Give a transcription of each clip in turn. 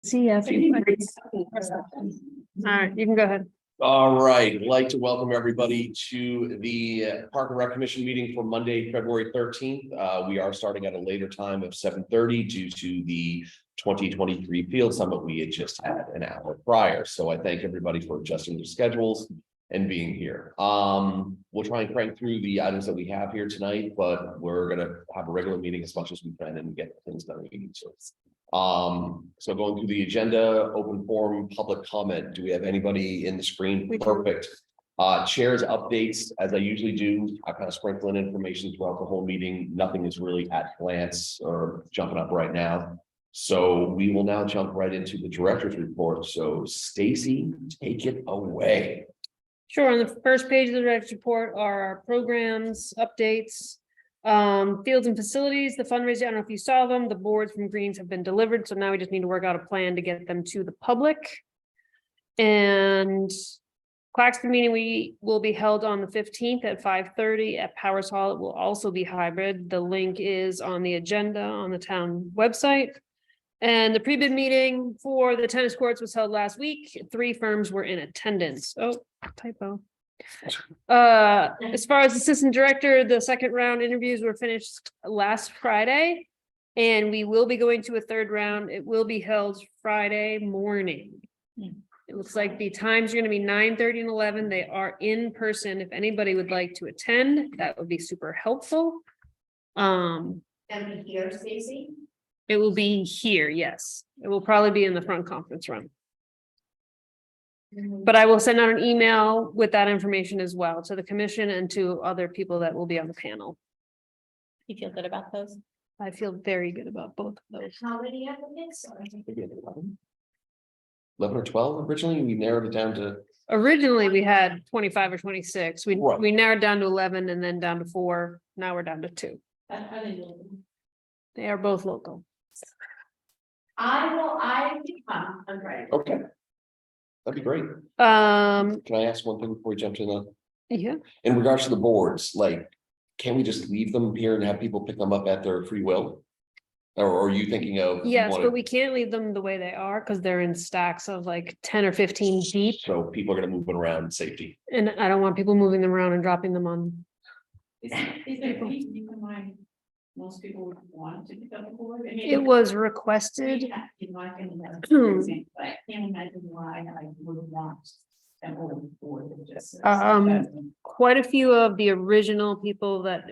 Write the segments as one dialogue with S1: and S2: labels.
S1: See if you. All right, you can go ahead.
S2: All right, I'd like to welcome everybody to the Park and Rec Commission meeting for Monday, February 13th. We are starting at a later time of 7:30 due to the 2023 Field Summit we had just had an hour prior. So I thank everybody for adjusting their schedules and being here. We'll try and crank through the items that we have here tonight, but we're gonna have a regular meeting as much as we can and get things done we need to. So going through the agenda, open forum, public comment. Do we have anybody in the screen?
S1: We do.
S2: Perfect. Chairs updates, as I usually do. I kind of sprinkle in information throughout the whole meeting. Nothing is really at glance or jumping up right now. So we will now jump right into the director's report. So Stacy, take it away.
S1: Sure, on the first page of the director's report are our programs, updates. Fields and facilities, the fundraiser, I don't know if you saw them, the boards from Greens have been delivered, so now we just need to work out a plan to get them to the public. And Claxton meeting will be held on the 15th at 5:30 at Powers Hall. It will also be hybrid. The link is on the agenda on the town website. And the pre-bid meeting for the tennis courts was held last week. 3 firms were in attendance. Oh, typo. As far as assistant director, the second round interviews were finished last Friday. And we will be going to a third round. It will be held Friday morning. It looks like the times are going to be 9:30 and 11. They are in person. If anybody would like to attend, that would be super helpful.
S3: And here, Stacy?
S1: It will be here, yes. It will probably be in the front conference room. But I will send out an email with that information as well to the commission and to other people that will be on the panel.
S3: You feel good about those?
S1: I feel very good about both of those.
S3: How many applicants?
S2: Maybe 11 or 12 originally. We narrowed it down to
S1: Originally, we had 25 or 26.
S2: Right.
S1: We narrowed down to 11 and then down to 4. Now we're down to 2. They are both local.
S3: I can come, I'm ready.
S2: okay. That'd be great.
S1: Um,
S2: Can I ask one thing before we jump to the?
S1: yeah,
S2: In regards to the boards, like, can we just leave them here and have people pick them up at their free will? Or are you thinking of?
S1: yes,
S2: wanting-
S1: but we can't leave them the way they are because they're in stacks of like 10 or 15 deep.
S2: So people are gonna move it around in safety.
S1: And I don't want people moving them around and dropping them on.
S4: Is there a reason you can mind most people would want to pick up a board? I mean,
S1: It was requested.
S4: yeah, in my opinion, that's for example, but I can't imagine why I would want an old board that just. says-
S1: Quite a few of the original people that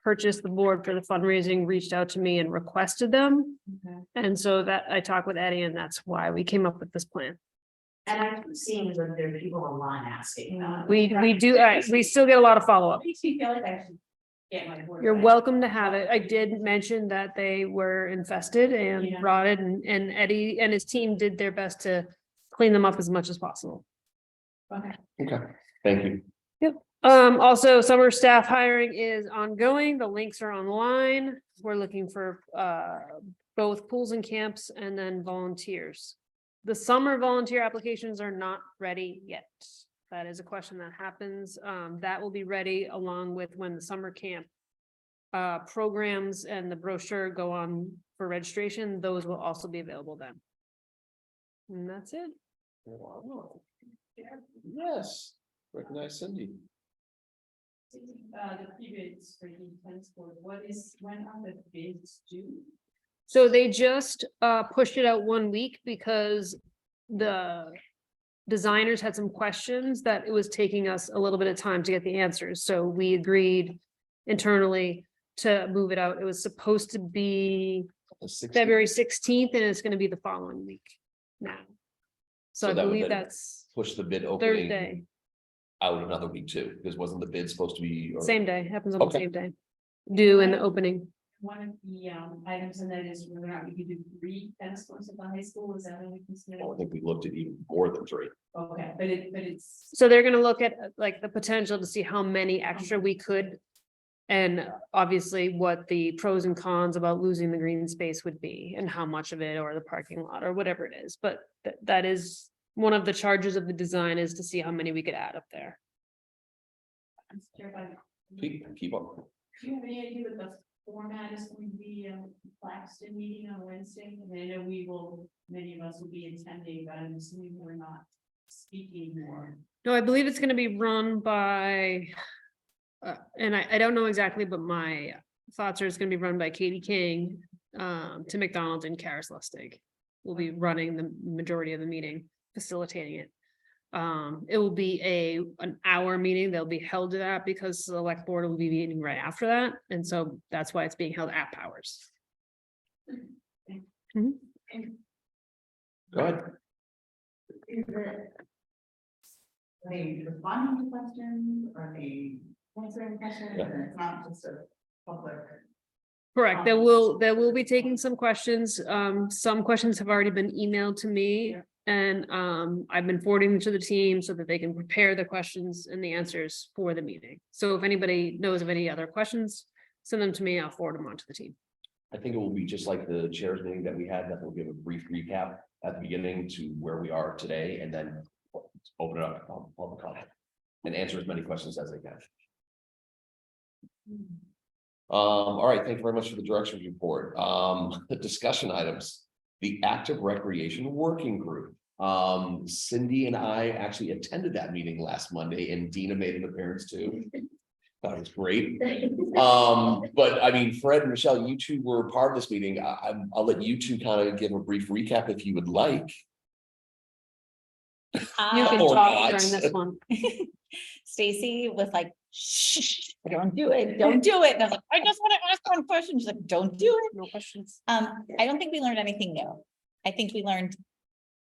S1: purchased the board for the fundraising reached out to me and requested them.
S4: Okay.
S1: And so that I talked with Eddie and that's why we came up with this plan.
S3: And I'm seeing that there are people online asking.
S1: We do, we still get a lot of follow-up.
S4: Makes me feel like I should get my board.
S1: You're
S4: back.
S1: welcome to have it. I did mention that they were infested and
S4: Yeah.
S1: rotted and Eddie and his team did their best to clean them up as much as possible.
S4: Okay.
S2: Okay, thank you.
S1: Also summer staff hiring is ongoing. The links are online. We're looking for both pools and camps and then volunteers. The summer volunteer applications are not ready yet. That is a question that happens. That will be ready along with when the summer camp programs and the brochure go on for registration. Those will also be available then. And that's it.
S2: Wow. Yes, recognize Cindy.
S4: The previous for the tennis board, when are the bids due?
S1: So they just pushed it out 1 week because the designers had some questions that it was taking us a little bit of time to get the answers. So we agreed internally to move it out. It was supposed to be
S2: The 16th.
S1: February 16th and it's going to be the following week now. So I
S2: that would
S1: believe
S2: then
S1: that's
S2: Push the bid opening
S1: Thursday,
S2: out another week too, because wasn't the bid supposed to be? or-
S1: same day, happens on the
S2: Okay.
S1: same day. Due in the opening.
S4: One of the items in that is whether or not we could do 3 tennis courts at the high school, is that what we consider?
S2: Oh, I think we looked at even more than 3.
S4: Okay, but it's.
S1: So they're gonna look at like the potential to see how many extra we could. And obviously what the pros and cons about losing the green space would be and how much of it or the parking lot or whatever it is, but that is. One of the charges of the design is to see how many we could add up there.
S4: I'm scared about.
S2: Keep up.
S4: Do you have any idea what the format is going to be a Claxton meeting on Wednesday, and I know many of us will be attending, but I'm assuming we're not speaking more.
S1: No, I believe it's gonna be run by, and I don't know exactly, but my thoughts are it's gonna be run by Katie King, to McDonald and Karis Lustig. Will be running the majority of the meeting, facilitating it. It will be an hour meeting. They'll be held to that because the select board will be meeting right after that. And so that's why it's being held at Powers. Mhm.
S2: Go ahead.
S3: Is it? Are they responding to questions, are they answering questions,
S2: Yeah.
S3: and it's not just a public?
S1: Correct. They will be taking some questions. Some questions have already been emailed to me. And I've been forwarding them to the team so that they can prepare the questions and the answers for the meeting. So if anybody knows of any other questions, send them to me. I'll forward them on to the team.
S2: I think it will be just like the chairs meeting that we had, that will give a brief recap at the beginning to where we are today, and then open it up to public comment and answer as many questions as they can. All right, thank you very much for the directions report. The discussion items, the active recreation working group. Cindy and I actually attended that meeting last Monday, and Dina made an appearance too. That was great. But I mean, Fred and Michelle, you two were part of this meeting. I'll let you two kind of give a brief recap if you would like.
S1: You can
S2: Or
S1: talk
S2: not.
S1: during this one.
S5: Stacy was like, shh, don't do it, don't do it. And I was like, I just want to ask one question. She's like, don't do it.
S1: No questions.
S5: I don't think we learned anything new. I think we learned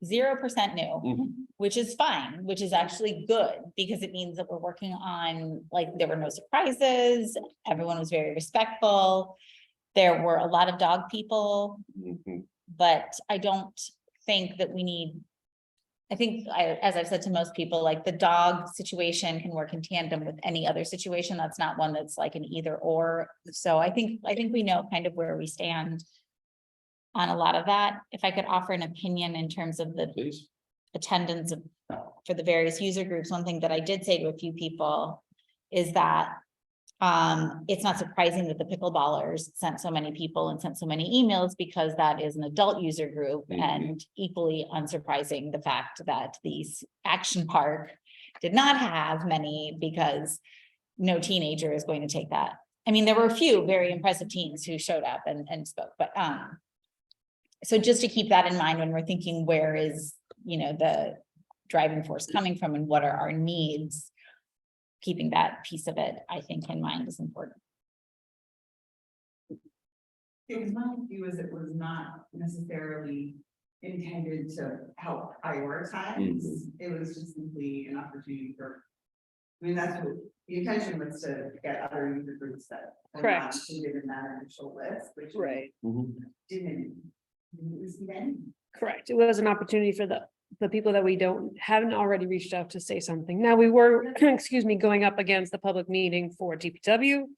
S5: 0% new,
S2: Mhm.
S5: which is fine, which is actually good because it means that we're working on, like, there were no surprises. Everyone was very respectful. There were a lot of dog people,
S2: Mhm.
S5: but I don't think that we need. I think as I've said to most people, like the dog situation can work in tandem with any other situation. That's not one that's like an either or. So I think we know kind of where we stand on a lot of that. If I could offer an opinion in terms of the
S2: Please.
S5: attendance for the various user groups, one thing that I did say to a few people is that it's not surprising that the pickleballers sent so many people and sent so many emails, because that is an adult user group.
S2: Mhm.
S5: And equally unsurprising, the fact that the action park did not have many, because no teenager is going to take that. I mean, there were a few very impressive teens who showed up and spoke, but so just to keep that in mind when we're thinking, where is, the driving force coming from and what are our needs? Keeping that piece of it, I think, in mind is important.
S3: It was my view is it was not necessarily intended to help prioritize. It was just simply an opportunity for. I mean, that's what the intention was, to get other user groups that. are not
S1: Correct.
S3: included in that initial list, which.
S2: Mhm.
S3: Didn't receive any.
S1: Correct. It was an opportunity for the people that we haven't already reached out to say something. Now, we were, excuse me, going up against the public meeting for DPW.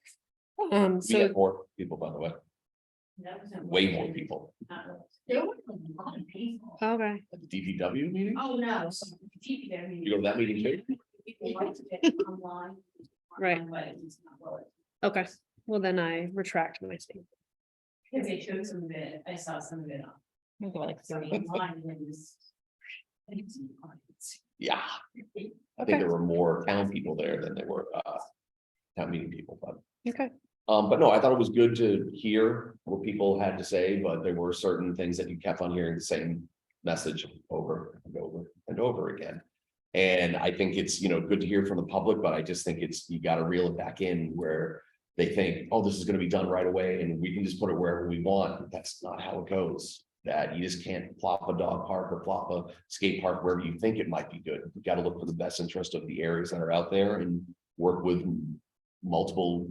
S2: We
S1: So
S2: got more people, by the way,
S4: That wasn't-
S2: way more people
S4: There were a lot of people.
S1: okay,
S2: at the DPW meeting.
S4: Oh, no. I mean,
S2: You go to that meeting too?
S4: people like to get online.
S1: Right.
S4: But it's not well.
S1: okay. Well, then I retract my statement.
S4: Because they showed some of it, I saw some of it on.
S5: Maybe like
S4: So
S5: 3.
S4: online, and it was. I think it's in the audience.
S2: Yeah, I think there were more town people there than there were town meeting people, but.
S1: Okay,
S2: But no, I thought it was good to hear what people had to say, but there were certain things that you kept on hearing the same message over and over and over again. And I think it's, good to hear from the public, but I just think you gotta reel it back in where they think, oh, this is gonna be done right away and we can just put it wherever we want. That's not how it goes. That you just can't plop a dog park or plop a skate park wherever you think it might be good. You gotta look for the best interest of the areas that are out there and work with multiple,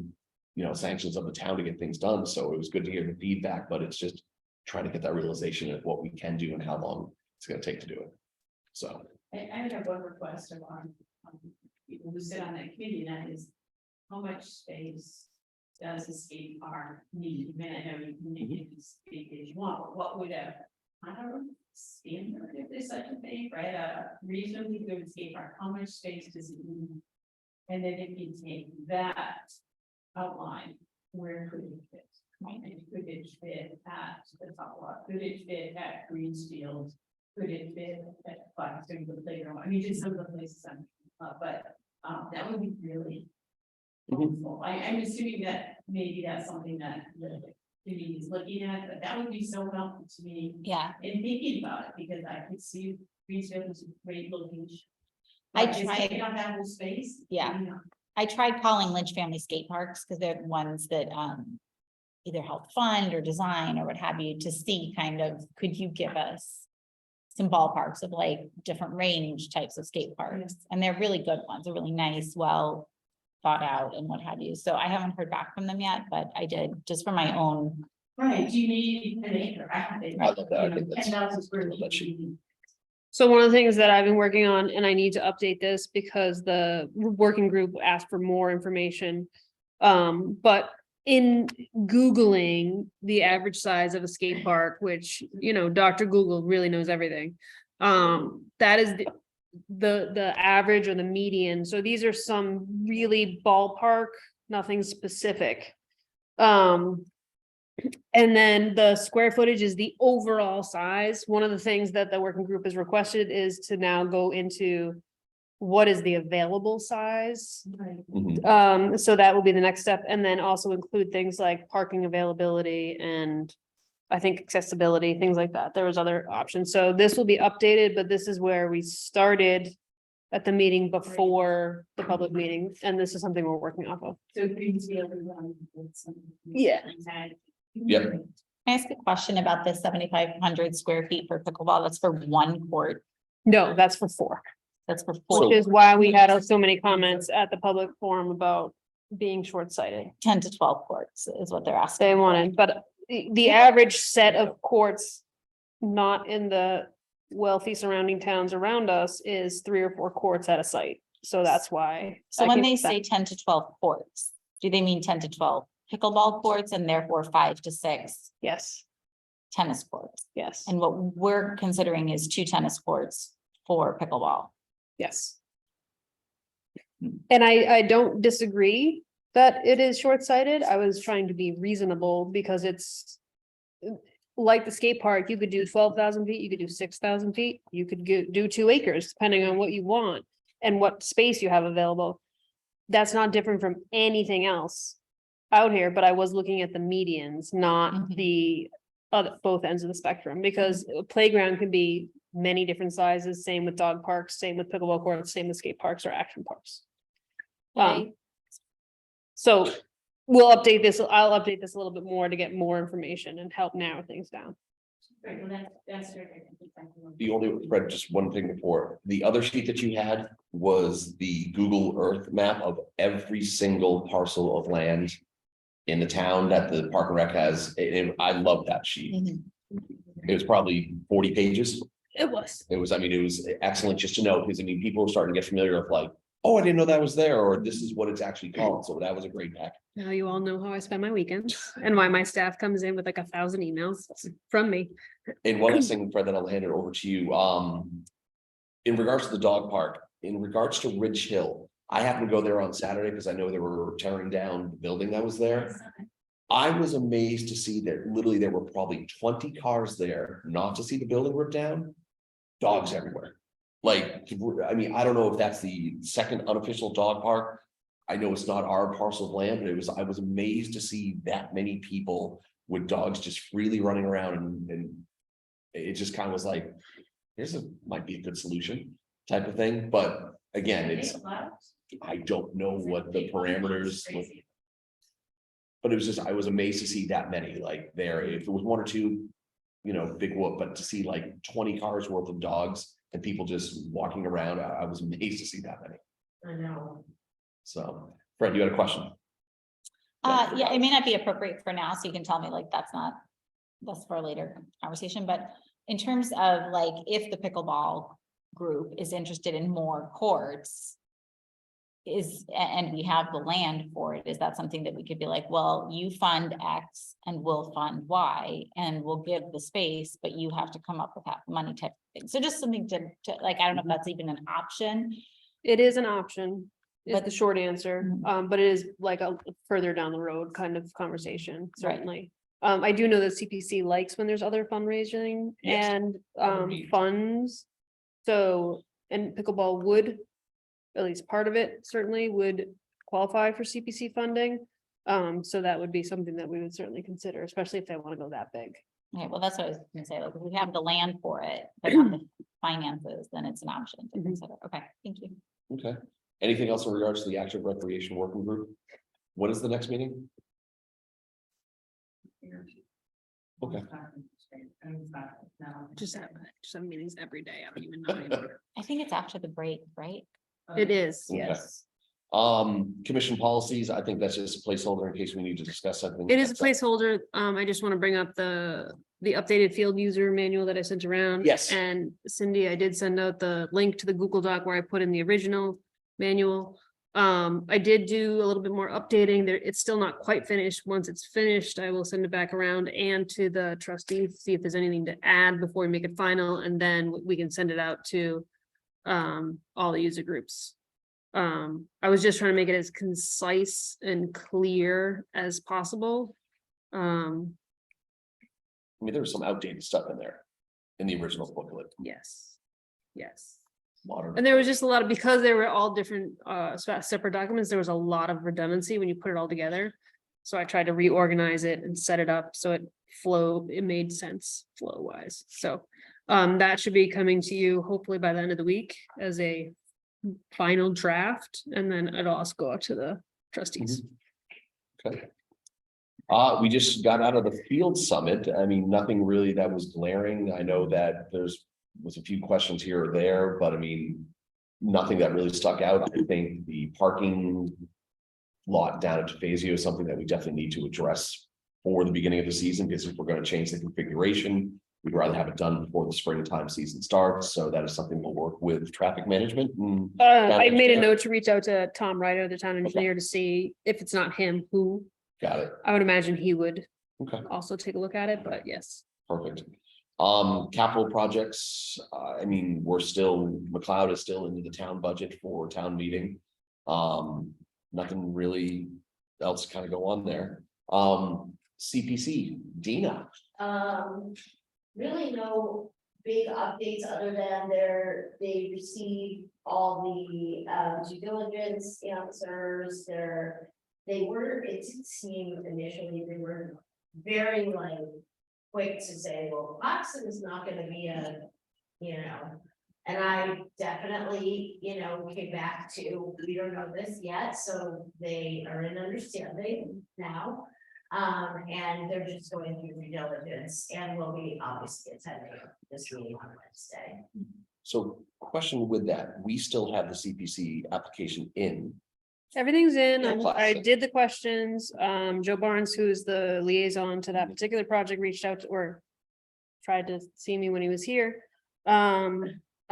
S2: sanctions of the town to get things done. So it was good to hear the feedback, but it's just trying to get that realization of what we can do and how long it's gonna take to do it. So.
S4: I would have one request of our people who sit on that committee, and that is, how much space does a skate park need? I mean, I know you can make it as big as you want, but what would I don't know, standard, if there's such a thing, right? A reasonably good skate park, how much space does it need? And then if you take that outline where could it fit?
S5: Right.
S4: And could it fit at the top lot? Could it fit at Greensfield? Could it fit at Blackstone, the playground? I mean, just some of the places, but that would be really helpful. I'm assuming that maybe that's something that the committee is looking at, but that would be so helpful to me
S5: Yeah,
S4: in thinking about it, because I could see Greensfield is a great location.
S5: I
S4: But it's
S5: tried-
S4: taking up that whole space.
S5: Yeah.
S4: you know.
S5: I tried calling Lynch Family Skate Parks because they're the ones that either help fund or design or what have you to see kind of, could you give us some ballparks of like different range types of skate parks? And they're really good ones. They're really nice, well thought out and what have you. So I haven't heard back from them yet, but I did just for my own.
S4: Right, do you need an acre? I have it.
S2: I love that. I think that's-
S4: 10,000 square
S2: love that
S4: feet.
S2: sheet.
S1: So one of the things that I've been working on, and I need to update this because the working group asked for more information. But in Googling the average size of a skate park, which, you know, Dr. Google really knows everything. That is the average or the median. So these are some really ballpark, nothing specific. And then the square footage is the overall size. One of the things that the working group has requested is to now go into what is the available size.
S4: Right.
S2: Mhm.
S1: So that will be the next step, and then also include things like parking availability and I think accessibility, things like that. There was other options. So this will be updated, but this is where we started at the meeting before the public meeting, and this is something we're working off of.
S4: So Greensfield is on.
S1: Yeah.
S2: Yep.
S5: Can I ask a question about the 7,500 square feet for pickleball? That's for one court.
S1: No, that's for 4.
S5: That's for
S1: Which
S5: four,
S1: is why we had so many comments at the public forum about being short-sighted.
S5: 10 to 12 courts is what they're asking.
S1: They wanted, but the average set of courts, not in the wealthy surrounding towns around us, is 3 or 4 courts at a site. So that's why.
S5: So
S1: I
S5: when
S1: can-
S5: they say 10 to 12 courts, do they mean 10 to 12 pickleball courts and therefore 5 to 6
S1: Yes,
S5: tennis courts?
S1: yes,
S5: And what we're considering is 2 tennis courts for pickleball.
S1: yes. And I don't disagree that it is short-sighted. I was trying to be reasonable because it's like the skate park, you could do 12,000 feet, you could do 6,000 feet, you could do 2 acres, depending on what you want and what space you have available. That's not different from anything else out here, but I was looking at the medians, not
S5: Mhm.
S1: the other, both ends of the spectrum, because a playground can be many different sizes, same with dog parks, same with pickleball courts, same with skate parks or action parks. So we'll update this, I'll update this a little bit more to get more information and help narrow things down.
S4: Right, well, that's very.
S2: The only, Fred, just one thing before, the other sheet that you had was the Google Earth map of every single parcel of land in the town that the Park and Rec has, and I love that sheet. It was probably 40 pages.
S1: It was.
S2: It was, I mean, it was excellent just to know, because I mean, people are starting to get familiar with like, oh, I didn't know that was there, or this is what it's actually called, so that was a great pack.
S1: Now you all know how I spend my weekends and why my staff comes in with like 1,000 emails from me.
S2: And one last thing, Fred, then I'll hand it over to you. In regards to the dog park, in regards to Ridge Hill, I happened to go there on Saturday because I know they were tearing down the building that was there. I was amazed to see that literally there were probably 20 cars there, not to see the building ripped down. Dogs everywhere. Like, I mean, I don't know if that's the second unofficial dog park. I know it's not our parcel of land, but I was amazed to see that many people with dogs just freely running around and it just kind of was like, might be a good solution type of thing, but again, I don't know what the parameters. But it was just, I was amazed to see that many like there. If it was 1 or 2, you know, big whoop, but to see like 20 cars worth of dogs and people just walking around, I was amazed to see that many.
S4: I know.
S2: So, Fred, you had a question?
S5: Yeah, it may not be appropriate for now, so you can tell me like, that's for a later conversation, but in terms of like, if the pickleball group is interested in more courts. And we have the land for it, is that something that we could be like, well, you fund X and we'll fund Y and we'll give the space, but you have to come up with that money type of thing. So just something to like, I don't know if that's even an option.
S1: It is an option. is
S5: But-
S1: the short answer.
S5: Mhm.
S1: But it is like a further down the road kind of conversation,
S5: Right.
S1: certainly. I do know that CPC likes when there's other fundraising
S2: Yes.
S1: and
S2: Other means.
S1: funds. So, and pickleball would, at least part of it certainly would qualify for CPC funding. So that would be something that we would certainly consider, especially if they want to go that big.
S5: Okay, well, that's what I was gonna say, like, if we have the land for it, but not the finances, then it's an option to
S1: Mhm.
S5: consider. Okay, thank you.
S2: Okay. Anything else in regards to the active recreation working group? When is the next meeting? Okay.
S1: Just have meetings every day. I don't even know anymore.
S5: I think it's after the break, right?
S1: It is,
S2: Okay.
S1: yes.
S2: Commission policies, I think that's just a placeholder in case we need to discuss something.
S1: It is a placeholder. I just want to bring up the updated field user manual that I sent around.
S2: Yes.
S1: And Cindy, I did send out the link to the Google Doc where I put in the original manual. I did do a little bit more updating there. It's still not quite finished. Once it's finished, I will send it back around and to the trustees, see if there's anything to add before we make it final, and then we can send it out to all the user groups. I was just trying to make it as concise and clear as possible.
S2: I mean, there was some outdated stuff in there. In the original booklet,
S1: Yes. Yes.
S2: modern.
S1: And there was just a lot of, because they were all different separate documents, there was a lot of redundancy when you put it all together. So I tried to reorganize it and set it up so it made sense flow wise. So that should be coming to you hopefully by the end of the week as a final draft, and then it'll also go out to the trustees.
S2: Okay. We just got out of the field summit. I mean, nothing really that was glaring. I know that was a few questions here or there, but I mean, nothing that really stuck out. I think the parking lot down at Tafazio is something that we definitely need to address for the beginning of the season, because if we're going to change the configuration, we'd rather have it done before the springtime season starts. So that is something we'll work with traffic management. And
S1: I made a
S2: Yeah.
S1: note to reach out to Tom Ryder, the town engineer, to see if it's not him, who.
S2: got it.
S1: I would imagine he would
S2: Okay.
S1: also take a look at it, but yes.
S2: Perfect. Capital projects, I mean, McLeod is still into the town budget for town meeting. Nothing really else kind of go on there. CPC, Dina.
S6: Really no big updates other than they received all the due diligence answers, it did seem initially they were very like quick to say, well, Oxon is not gonna be and I definitely, came back to, we don't know this yet, so they are in understanding now. And they're just going through due diligence and will be obviously attending this meeting on Wednesday.
S2: So question with that, we still have the CPC application in.
S1: Everything's in.
S2: Yeah,
S1: I
S2: classic.
S1: did the questions. Joe Barnes, who's the liaison to that particular project, reached out or tried to see me when he was here.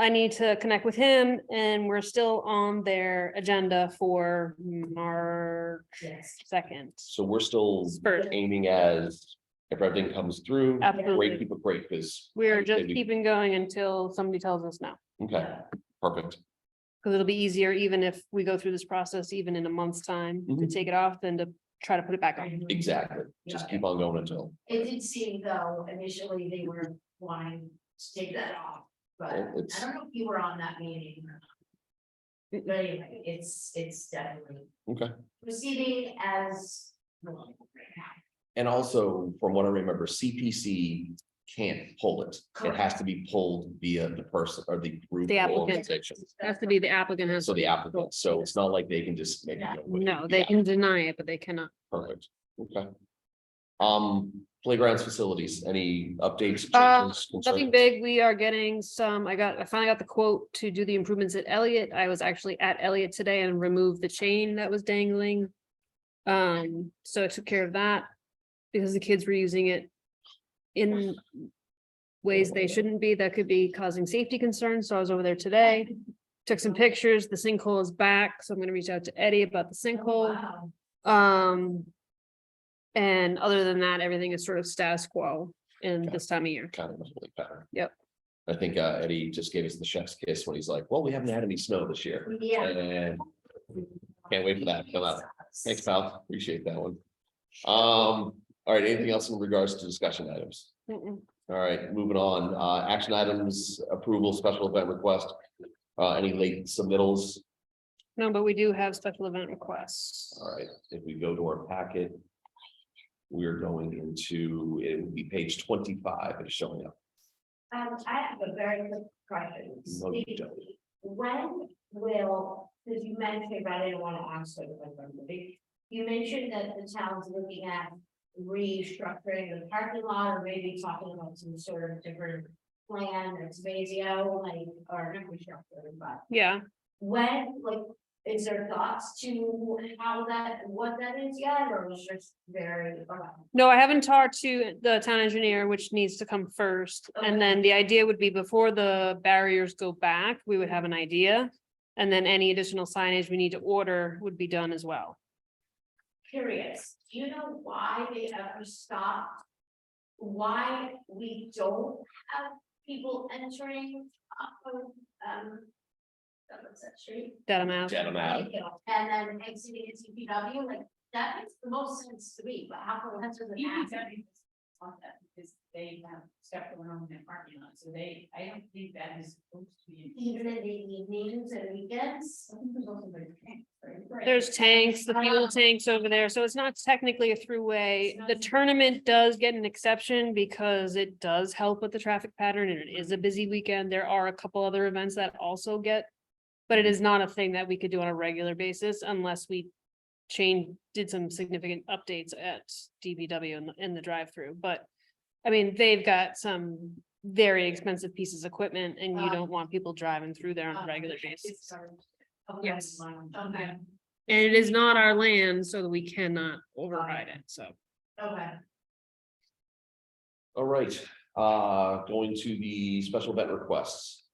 S1: I need to connect with him, and we're still on their agenda for March
S6: Yes.
S1: 2nd.
S2: So we're still
S1: Spurt.
S2: aiming as, if everything comes through,
S1: Absolutely.
S2: great, keep it great, because,
S1: We're just
S2: Maybe.
S1: keeping going until somebody tells us no,
S2: okay, perfect.
S1: because it'll be easier even if we go through this process, even in a month's time, to
S2: Mhm.
S1: take it off than to try to put it back on.
S2: Exactly, just keep on going until.
S6: It did seem though, initially they were wanting to take that off, but
S2: It's-
S6: I don't know if you were on that meeting. or not. But anyway, it's definitely
S2: Okay.
S6: proceeding as normal right now.
S2: And also, from what I remember, CPC can't pull it. It has to be pulled via the person or the group.
S1: The
S2: or
S1: applicant.
S2: organization.
S1: Has to be the applicant has.
S2: So the applicant, so it's not like they can just make.
S6: Yeah.
S1: No, they can deny it, but they cannot.
S2: Perfect, okay. Playgrounds, facilities, any updates? changes, concerns?
S1: Nothing big. We are getting some, I finally got the quote to do the improvements at Elliott. I was actually at Elliott today and removed the chain that was dangling. So I took care of that because the kids were using it in ways they shouldn't be, that could be causing safety concerns. So I was over there today, took some pictures. The sinkhole is back, so I'm gonna reach out to Eddie about the sinkhole.
S6: Wow.
S1: And other than that, everything is sort of status quo in
S2: Okay.
S1: this time of year.
S2: Kind of a holy pattern.
S1: Yep.
S2: I think Eddie just gave us the chef's kiss when he's like, well, we haven't had any snow this year.
S6: Yeah,
S2: And Can't wait for that to come out. Thanks, pal. Appreciate that one. All right, anything else in regards to discussion items?
S1: Mm-mm.
S2: All right, moving on, action items, approval, special event request, any late submittals?
S1: No, but we do have special event requests.
S2: All right, if we go to our packet. We're going into, it would be page 25, it's showing up.
S6: I have a very quick question.
S2: No, you don't.
S6: When will, because you mentioned, but I didn't want to ask it, you mentioned that the town's looking at restructuring the parking lot, or maybe talking about some sort of different plan, it's Vasio, like, or not restructuring, but
S1: Yeah,
S6: when, like, is there thoughts to how that, what that is yet, or is just very?
S1: no, I haven't talked to the town engineer, which needs to come first. And then the idea would be before the barriers go back, we would have an idea. And then any additional signage we need to order would be done as well.
S6: Curious, do you know why they ever stopped? Why we don't have people entering off of, what's that street?
S1: That I'm out.
S2: Get 'em out.
S6: And then exiting into DPW, like, that makes the most sense to me, but how come that doesn't happen?
S4: Because they have stuff going on in their parking lot, so I don't think that is supposed to be.
S6: Even in the evenings and weekends?
S4: I think there's also the tank, right?
S1: There's tanks, the fuel tanks over there, so it's not technically a throughway. The tournament does get an exception because it does help with the traffic pattern and it is a busy weekend. There are a couple other events that also get. But it is not a thing that we could do on a regular basis unless we did some significant updates at DPW in the drive-through, but. I mean, they've got some very expensive pieces of equipment and you don't want people driving through there on a regular basis. Yes.
S6: Okay,
S1: And it is not our land, so that we cannot override it, so.
S6: okay.
S2: All right, going to the special event requests.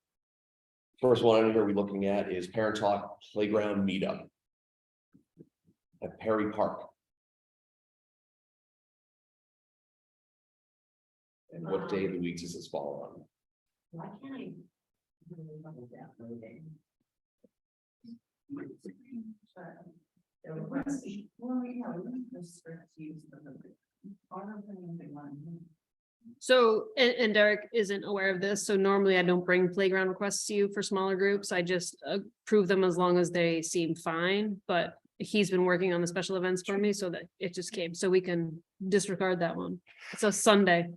S2: First one on here we're looking at is Parent Talk Playground Meetup. At Perry Park. And what day of the week does this fall on?
S6: Why can't I? remember that moving? The request.
S3: Well, we know, we just use the. Auto planning, they want.
S1: So, and Derek isn't aware of this, so normally I don't bring playground requests to you for smaller groups, I just approve them as long as they seem fine, but. He's been working on the special events for me, so that it just came, so we can disregard that one. It's a Sunday.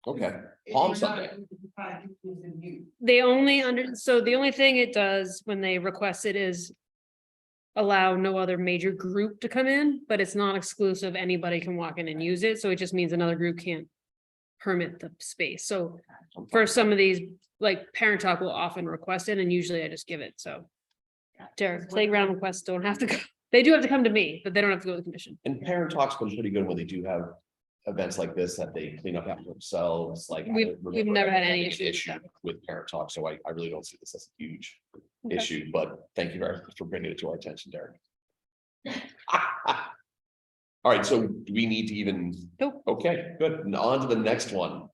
S2: Okay, Palm Sunday.
S1: They only so the only thing it does when they request it is. Allow no other major group to come in, but it's not exclusive, anybody can walk in and use it, so it just means another group can't. Permit the space, so for some of these, like Parent Talk will often request it, and usually I just give it, so. Derek, playground requests don't have to go, they do have to come to me, but they don't have to go to the commission.
S2: And Parent Talk's been pretty good when they do have events like this that they clean up after themselves, like. I
S1: We've
S2: don't remember
S1: never had
S2: ever
S1: any
S2: having an
S1: issues with that.
S2: with Parent Talk, so I really don't see this as a huge
S1: Okay.
S2: issue, but thank you very much for bringing it to our attention, Derek. All right, so do we need to even?
S1: Nope.
S2: Okay, good, and on to the next one.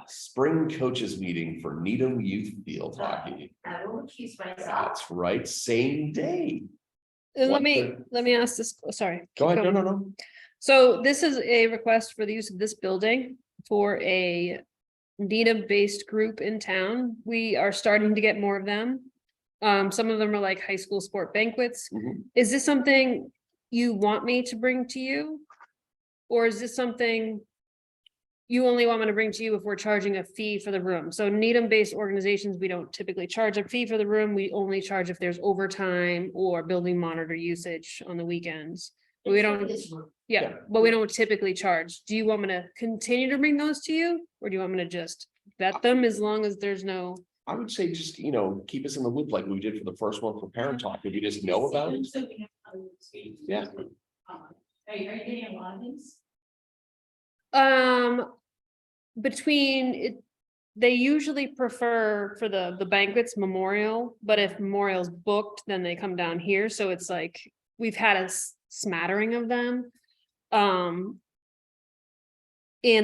S2: Spring coaches meeting for Needham Youth Field Hockey.
S6: I will accuse myself.
S2: That's right, same day.
S1: Let
S2: What
S1: me,
S2: the-
S1: let me ask this, sorry.
S2: Go
S1: keep
S2: ahead, no,
S1: going.
S2: no, no.
S1: So this is a request for the use of this building for a Needham-based group in town. We are starting to get more of them. Some of them are like high school sport banquets.
S2: Mhm.
S1: Is this something you want me to bring to you? Or is this something you only want me to bring to you if we're charging a fee for the room? So Needham-based organizations, we don't typically charge a fee for the room. We only charge if there's overtime or building monitor usage on the weekends. But we don't, yeah, but we don't typically charge. Do you want me to continue to bring those to you? Or do you want me to just vet them as long as there's no?
S2: I would say just, keep us in the loop like we did for the first one for Parent Talk. Did we just know about it? Yeah.
S4: Are you getting a lot of these?
S1: Between it, they usually prefer for the banquets Memorial, but if Memorial's booked, then they come down here, so it's like, we've had a smattering of them. And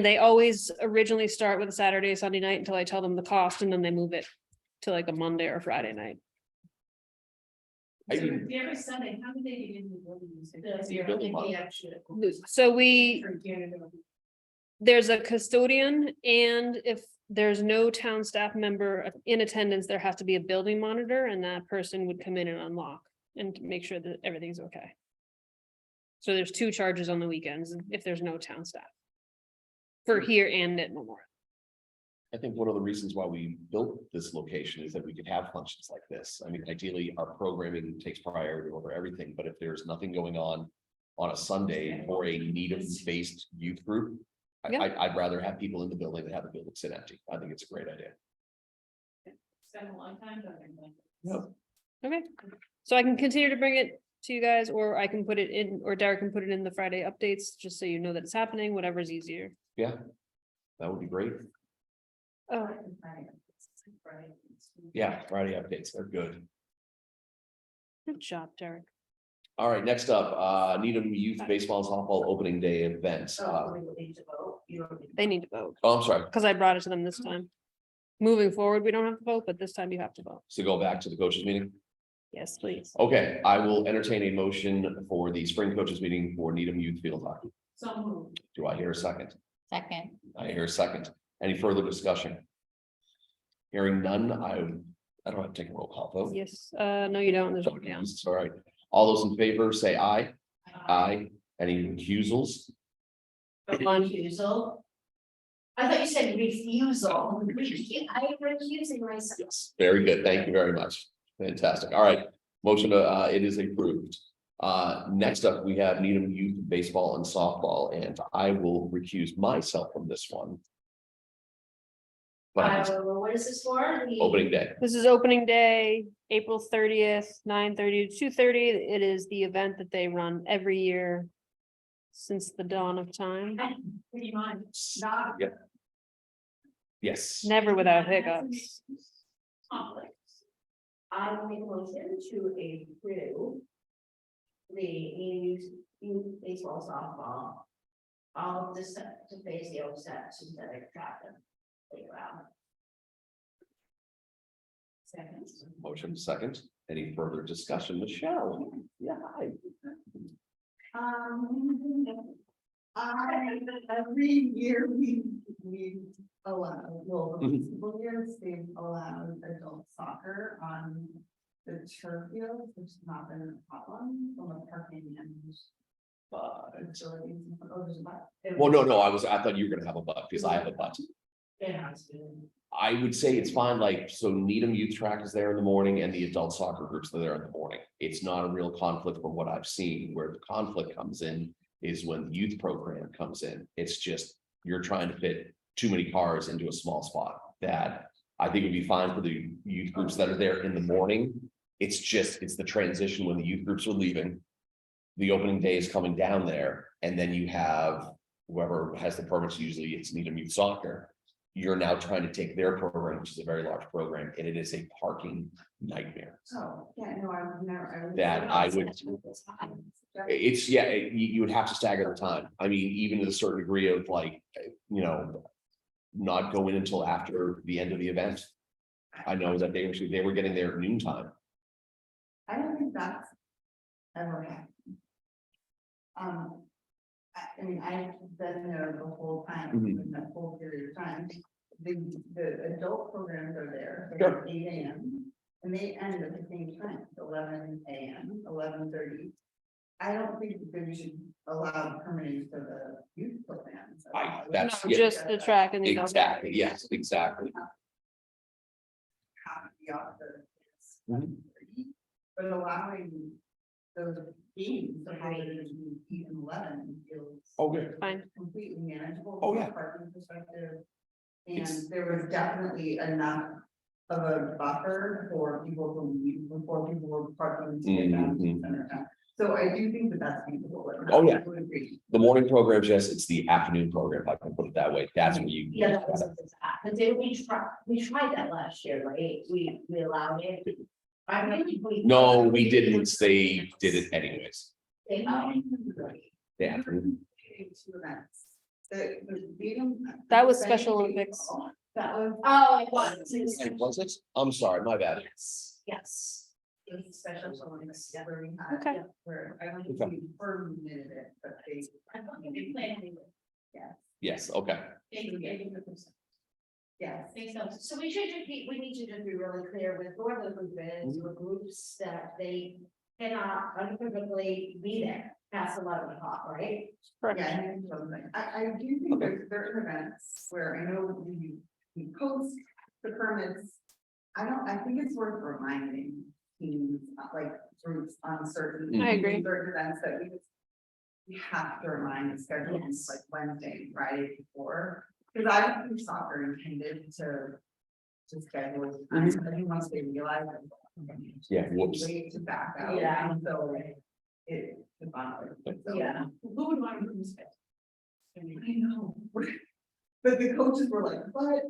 S1: they always originally start with a Saturday, Sunday night until I tell them the cost, and then they move it to like a Monday or Friday night.
S2: I mean,
S4: Every Sunday, how do they get into the building?
S1: So there's a custodian, and if there's no town staff member in attendance, there has to be a building monitor, and that person would come in and unlock and make sure that everything's okay. So there's 2 charges on the weekends if there's no town staff. For here and at Memorial.
S2: I think one of the reasons why we built this location is that we could have functions like this. I mean, ideally, our programming takes priority over everything, but if there's nothing going on a Sunday for a Needham-based youth group,
S1: Yeah.
S2: I'd rather have people in the building than have the building sit empty. I think it's a great idea.
S4: Spend a long time talking about
S2: Yep.
S1: Okay, so I can continue to bring it to you guys, or I can put it in, or Derek can put it in the Friday updates, just so you know that it's happening, whatever's easier.
S2: Yeah, that would be great.
S1: Oh,
S2: Yeah, Friday updates, they're good.
S1: good job, Derek.
S2: All right, next up, Needham Youth Baseball and Softball Opening Day events.
S6: So we will need to vote. You don't need to
S1: They need to vote,
S2: Oh, I'm sorry,
S1: because I brought it to them this time. Moving forward, we don't have to vote, but this time you have to vote.
S2: so go back to the coaches meeting.
S1: Yes, please.
S2: Okay, I will entertain a motion for the spring coaches meeting for Needham Youth Field Hockey.
S4: So moved.
S2: Do I hear a second?
S5: Second,
S2: I hear a second. Any further discussion? Hearing none, I don't have to take a roll call vote.
S1: Yes, no, you don't. There's one down.
S2: It's all right. All those in favor say aye. Aye. Any recusals?
S1: One.
S6: Refusal. I thought you said refusal. I'm recusing myself.
S2: Yes, very good. Thank you very much. Fantastic. All right. Motion, it is approved. Next up, we have Needham Youth Baseball and Softball, and I will recuse myself from this one. But
S6: What is this for? The-
S2: opening day.
S1: This is opening day, April 30th, 9:30 to 2:30. It is the event that they run every year since the dawn of time,
S4: Pretty much.
S3: Not
S2: Yep. Yes.
S1: never without hiccups.
S4: Complex.
S6: I will make a motion to approve. The youth baseball softball. All of this to face the OSET synthetic track and playground.
S4: Second.
S2: Motion second. Any further discussion? Michelle? Yeah. Hi.
S3: Every year we allow, well,
S2: Mhm.
S3: the years they've allowed adult soccer on the turf field, which has not been a problem from a parking and facilities. Oh, there's a lot.
S2: Well, no, I thought you were gonna have a butt because I have a butt.
S6: It has been.
S2: I would say it's fine, like, so Needham Youth Track is there in the morning and the adult soccer groups are there in the morning. It's not a real conflict from what I've seen. Where the conflict comes in is when the youth program comes in. It's just, you're trying to fit too many cars into a small spot. That I think would be fine for the youth groups that are there in the morning. It's the transition when the youth groups are leaving. The opening day is coming down there, and then you have whoever has the permits, usually it's Needham Youth Soccer. You're now trying to take their program, which is a very large program, and it is a parking nightmare.
S3: Oh, yeah, no, I would never.
S2: That I would, it's, yeah, you would have to stagger the time. I mean, even to a certain degree of like, not go in until after the end of the event. I know that they were getting there at noon time.
S3: I don't think that's ever happened. I mean, I've been there the whole time,
S2: Mhm.
S3: in that whole period of time. The adult programs are there,
S2: Sure.
S3: from 8 AM, and they end at the same time, 11 AM, 11:30. I don't think that we should allow permitting for the youth programs.
S2: That's-
S1: No,
S2: yeah.
S1: just the track and the.
S2: Exactly, yes, exactly.
S3: Have to be off the.
S2: Mhm.
S3: But allowing those games to have it in even 11 feels.
S2: Oh, good.
S1: Fine.
S3: Completely manageable.
S2: Oh,
S3: from a
S2: yeah.
S3: Parking perspective.
S2: It's-
S3: And there was definitely enough of a buffer for people to leave before people were parking. to get down to the center town. So I do think that that's feasible.
S2: Oh, yeah.
S3: I would agree.
S2: The morning programs, yes, it's the afternoon program, if I can put it that way. That's where you.
S6: Yeah, that was that. But did we tried that last year, right? We allowed it. I mean, we.
S2: No, we didn't. They did it anyways.
S6: They-
S2: The afternoon.
S3: Two events. The Needham-
S1: That was Special Olympics.
S3: That was.
S6: Oh, it was.
S2: Was it? I'm sorry, my bad.
S6: Yes, yes.
S3: It's special Olympics where we had.
S1: Okay.
S3: Where I don't
S2: Okay.
S3: think we permitted it, but they.
S4: I thought they planned it.
S2: Yes, okay.
S3: Yes.
S4: Think so.
S6: So we should just be, we need to just be really clear with whoever the group is, or groups that they cannot unequivocally be there past 11 o'clock, right?
S1: Correct.
S3: Yeah, I think something. I do think there's certain events where I know we post the permits. I think it's worth reminding teams, like groups on certain.
S1: I agree.
S3: Certain events that we have to remind the schedule is like Wednesday, Friday before. Cause I don't think soccer intended to schedule times, but I think once they realize.
S2: Yeah, whoops.
S3: Way to back out.
S6: Yeah.
S3: And so it. So-
S6: Yeah.
S4: Who would want to do this?
S3: I know. But the coaches were like, what?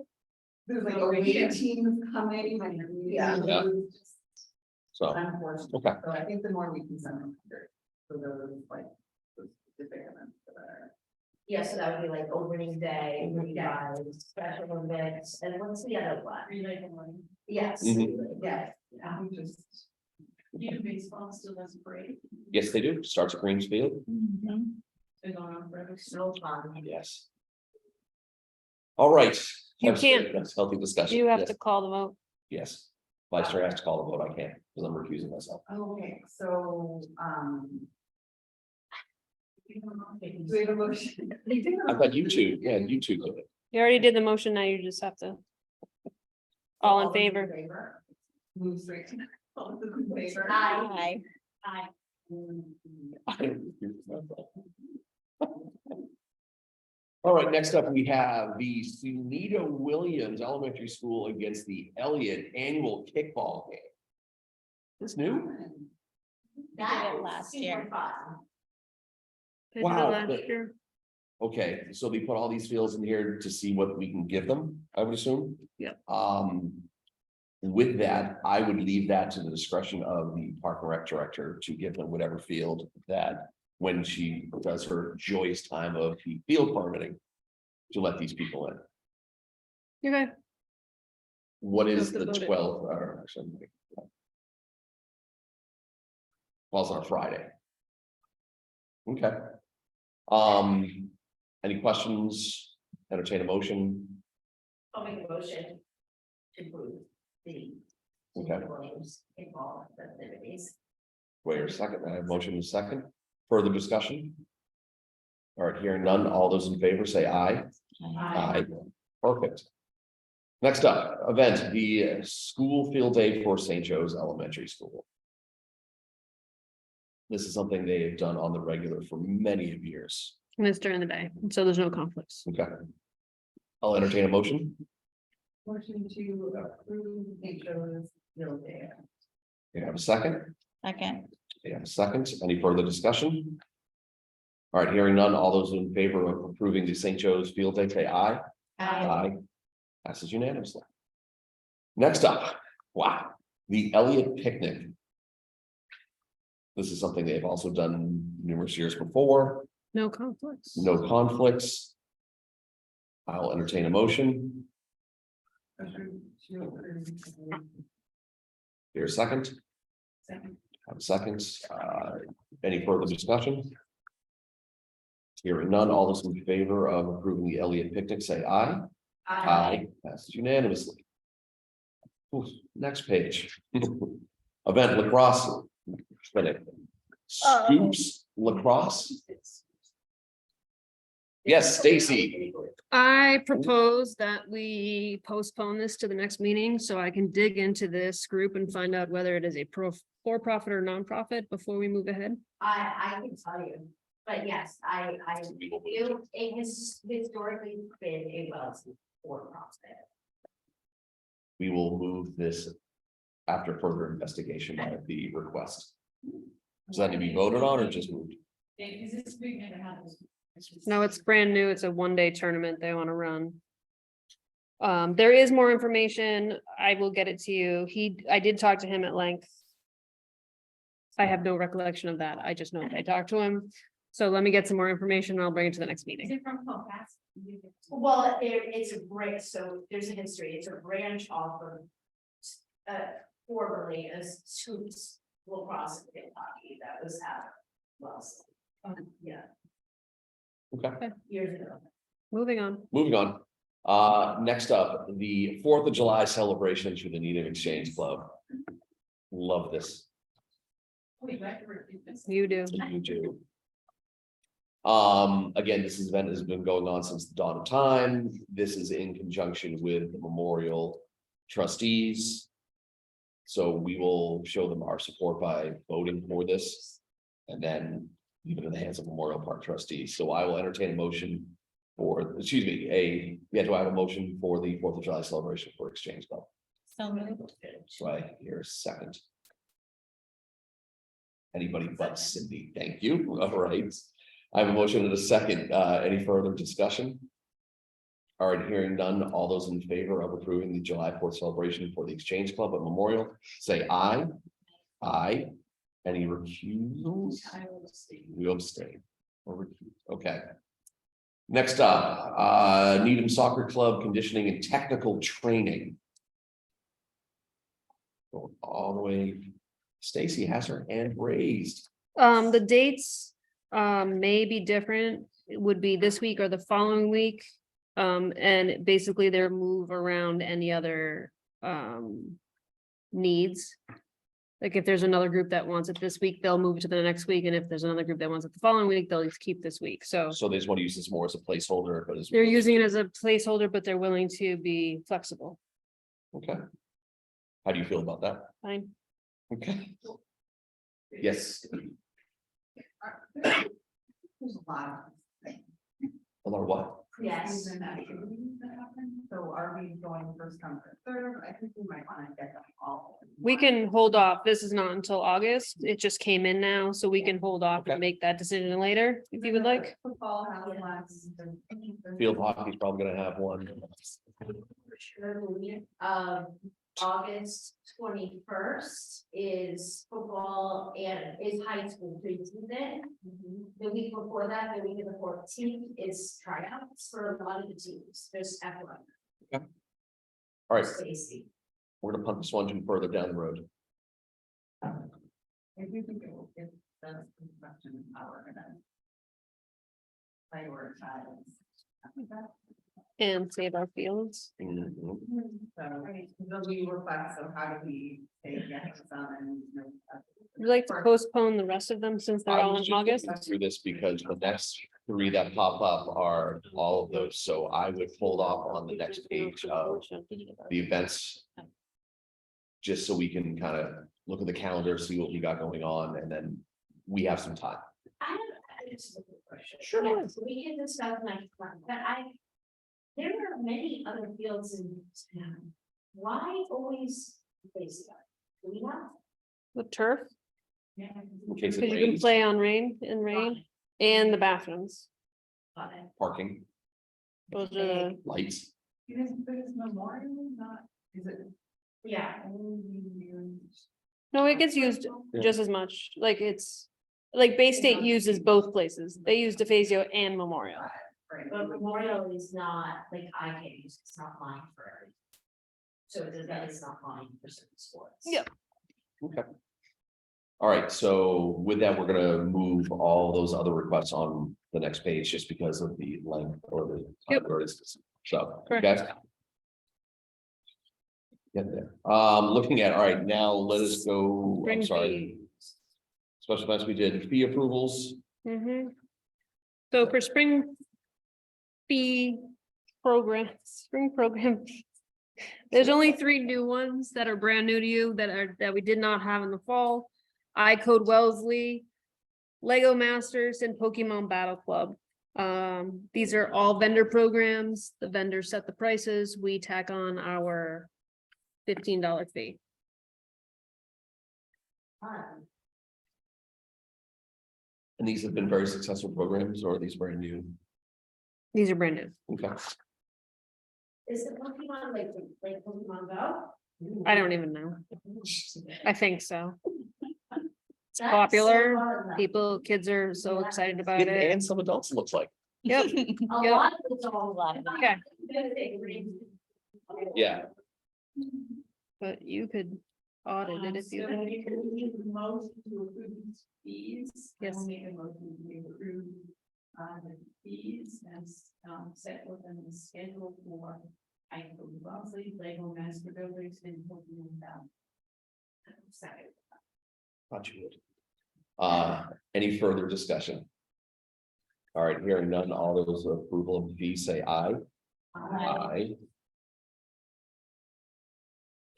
S3: There's like away teams coming and.
S6: Yeah.
S2: Yeah.
S3: it was just
S2: So,
S3: Unfortunate.
S2: okay.
S3: So I think the more we can send them. For those like. those specific events that are-
S6: Yeah, so that would be like opening day, special events, and what's the other one?
S4: Relay the money.
S6: Yes,
S2: Mhm.
S6: yeah.
S3: I'm just.
S4: You know, baseball still has a break.
S2: yes, they do. Starts at Greensfield.
S4: They're going on forever.
S6: No fun.
S2: Yes. All right.
S1: You can't-
S2: That's healthy discussion.
S1: You have
S2: Yes.
S1: to call the vote.
S2: Yes. Vice Chair has to call the vote. I can't because I'm recusing myself.
S3: Okay, so, do we have a motion?
S2: I thought you two, yeah, you two did it.
S1: You already did the motion, now you just have to. All in favor?
S3: Move straight to. All those in favor?
S6: Aye.
S4: Aye.
S2: I recused myself. All right, next up, we have the Sunita Williams Elementary School against the Elliott Annual Kickball Game. It's new?
S6: That
S5: did it
S6: was
S5: last
S6: super
S5: year.
S6: fun.
S1: They did it
S2: Wow,
S1: last
S2: but-
S1: year.
S2: Okay, so they put all these fields in here to see what we can give them, I would assume?
S1: Yep.
S2: With that, I would leave that to the discretion of the park and rec director to give them whatever field that. When she does her joyous time of the field permitting. To let these people in.
S1: You're good.
S2: What is
S1: Have to
S2: the
S1: vote it.
S2: 12th or actually? Falls on a Friday. Okay. Any questions? Entertain a motion?
S6: I'll make a motion to approve the.
S2: Okay.
S6: Williams involved festivities.
S2: Wait a second, I have motion in a second. Further discussion? All right, hearing none, all those in favor say aye. Aye. Perfect. Next up, event, the school field day for St. Joe's Elementary School. This is something they have done on the regular for many of years.
S1: And it's during the day, so there's no conflicts.
S2: Okay. I'll entertain a motion.
S3: Motion to approve HO's field day.
S2: You have a second?
S5: Second,
S2: You have a second. Any further discussion? All right, hearing none, all those in favor of approving the St. Joe's field day, say aye. Aye. Passes unanimously. Next up, wow, the Elliott picnic. This is something they've also done numerous years before,
S1: No conflicts.
S2: no conflicts. I'll entertain a motion.
S3: Motion to approve.
S2: Here a second,
S3: Second.
S2: have a second, any further discussion? Hearing none, all those in favor of approving the Elliott picnic, say aye. Passes unanimously. Ooh, next page. Event lacrosse. clinic. Scoops lacrosse. Yes, Stacy.
S1: I propose that we postpone this to the next meeting so I can dig into this group and find out whether it is a for-profit or nonprofit before we move ahead.
S6: I can tell you, but yes, it has historically been a well for profit.
S2: We will move this after further investigation by the request. Does that need to be voted on or just moved?
S4: Is this big never happens?
S1: No, it's brand new. It's a one-day tournament they want to run. There is more information. I will get it to you. I did talk to him at length. I have no recollection of that. I just know that I talked to him. So let me get some more information and I'll bring it to the next
S4: Is
S1: meeting.
S4: it from Colfax?
S6: Well, it's a branch, so there's a history, it's a branch off of. formerly as Scoops Lacrosse and Field Hockey, that was out. Well, yeah,
S2: Okay,
S6: years ago.
S1: Moving on.
S2: moving on. Next up, the 4th of July celebration through the Needham Exchange Club. Love this.
S4: We like to repeat this.
S1: You do.
S2: You do. Again, this event has been going on since the dawn of time. This is in conjunction with the Memorial trustees. So we will show them our support by voting for this. And then leave it in the hands of Memorial Park trustees. So I will entertain a motion for, excuse me, do I have a motion for the 4th of July celebration for Exchange Club?
S5: So moved.
S2: So I hear a second. Anybody but Cindy, thank you. All right. I have a motion and a second. Any further discussion? All right, hearing none. All those in favor of approving the July 4th celebration for the Exchange Club at Memorial, say aye. Aye. Any recusals?
S4: I will see.
S2: We abstain. Or recuse. Okay. Next up, Needham Soccer Club conditioning and technical training. Going all the way. Stacy has her hand raised.
S1: The dates may be different. It would be this week or the following week. And basically their move around any other needs. Like if there's another group that wants it this week, they'll move it to the next week. And if there's another group that wants it the following week, they'll just keep this week. So
S2: So they just want to use this more as a placeholder, but it's.
S1: they're using it as a placeholder, but they're willing to be flexible.
S2: Okay. How do you feel about that?
S1: Fine.
S2: Okay. Yes,
S3: There's a lot of.
S2: or what?
S6: Yes.
S3: And activities that happen, so are we going first come first serve? I think we might want to get them all.
S1: We can hold off. This is not until August. It just came in now, so we can hold off
S2: Okay.
S1: and make that decision later if you would like.
S3: Football has lots.
S2: Field hockey's probably gonna have one.
S6: Sure, August 21st is football and is high school preseason. The week before that, the week of the 14th is tryouts for a lot of the teams, there's everyone.
S2: All right,
S6: Stacy.
S2: we're gonna punt this one to further down the road.
S3: I do think it will get the construction power and then. Prioritize.
S1: And save our fields.
S2: Mhm.
S3: So, there'll be requests of how do we say yes to some and.
S1: Would you like to postpone the rest of them since they're
S2: I
S1: all
S2: was
S1: in
S2: just
S1: August?
S2: looking through this because the next 3 that pop up are all of those, so I would hold off on the next page of the events. Just so we can kind of look at the calendar, see what we got going on, and then we have some time.
S6: I just have a question.
S2: Sure.
S6: Yeah, so we can discuss next month, but there are many other fields in town. Why always place that? Do we not?
S1: The turf,
S2: In case it
S1: because you can
S2: rains,
S1: play on rain and the bathrooms.
S6: Got it.
S2: parking,
S1: Those are the,
S2: lights.
S3: But it's memorial, not, is it?
S6: Yeah,
S3: only used?
S1: no, it gets used
S2: Yeah.
S1: just as much, like it's, like Bay State uses both places. They use DeFazio and Memorial.
S3: Right.
S6: but Memorial is not, like, I can use, it's not mine for everything. So that is not mine for certain sports.
S1: Yeah.
S2: Okay. All right, so with that, we're gonna move all those other requests on the next page just because of the length or the.
S1: Yep.
S2: or it's- So,
S1: Correct.
S2: okay. Get there. Looking at, all right, now let us go, I'm
S1: Spring
S2: sorry. Special events we did, fee approvals.
S1: So for spring fee spring program. There's only 3 new ones that are brand new to you that we did not have in the fall. iCode Wellesley, Lego Masters and Pokemon Battle Club. These are all vendor programs. The vendors set the prices. We tack on our $15 fee.
S2: And these have been very successful programs, or are these brand new?
S1: These are brand new.
S2: Okay.
S6: Is the Pokemon like Pokemon Go?
S1: I don't even know. I think so. It's
S6: That's
S1: popular.
S6: so fun.
S1: Kids are so excited about
S2: And
S1: it.
S2: and some adults, it looks like.
S1: Yep.
S6: A
S1: Yep.
S6: lot of it's all
S5: A lot of them.
S1: Okay.
S2: Yeah.
S1: But you could audited if you.
S4: So we need a motion to approve these fees.
S1: Yes.
S4: I'll make a motion to approve the fees as set forth in the schedule for Michael Bosley, Lego Master Builders and Hoping about. Second.
S2: Thought you would. Any further discussion? All right, hearing none, all those in approval of the fee say aye. Aye.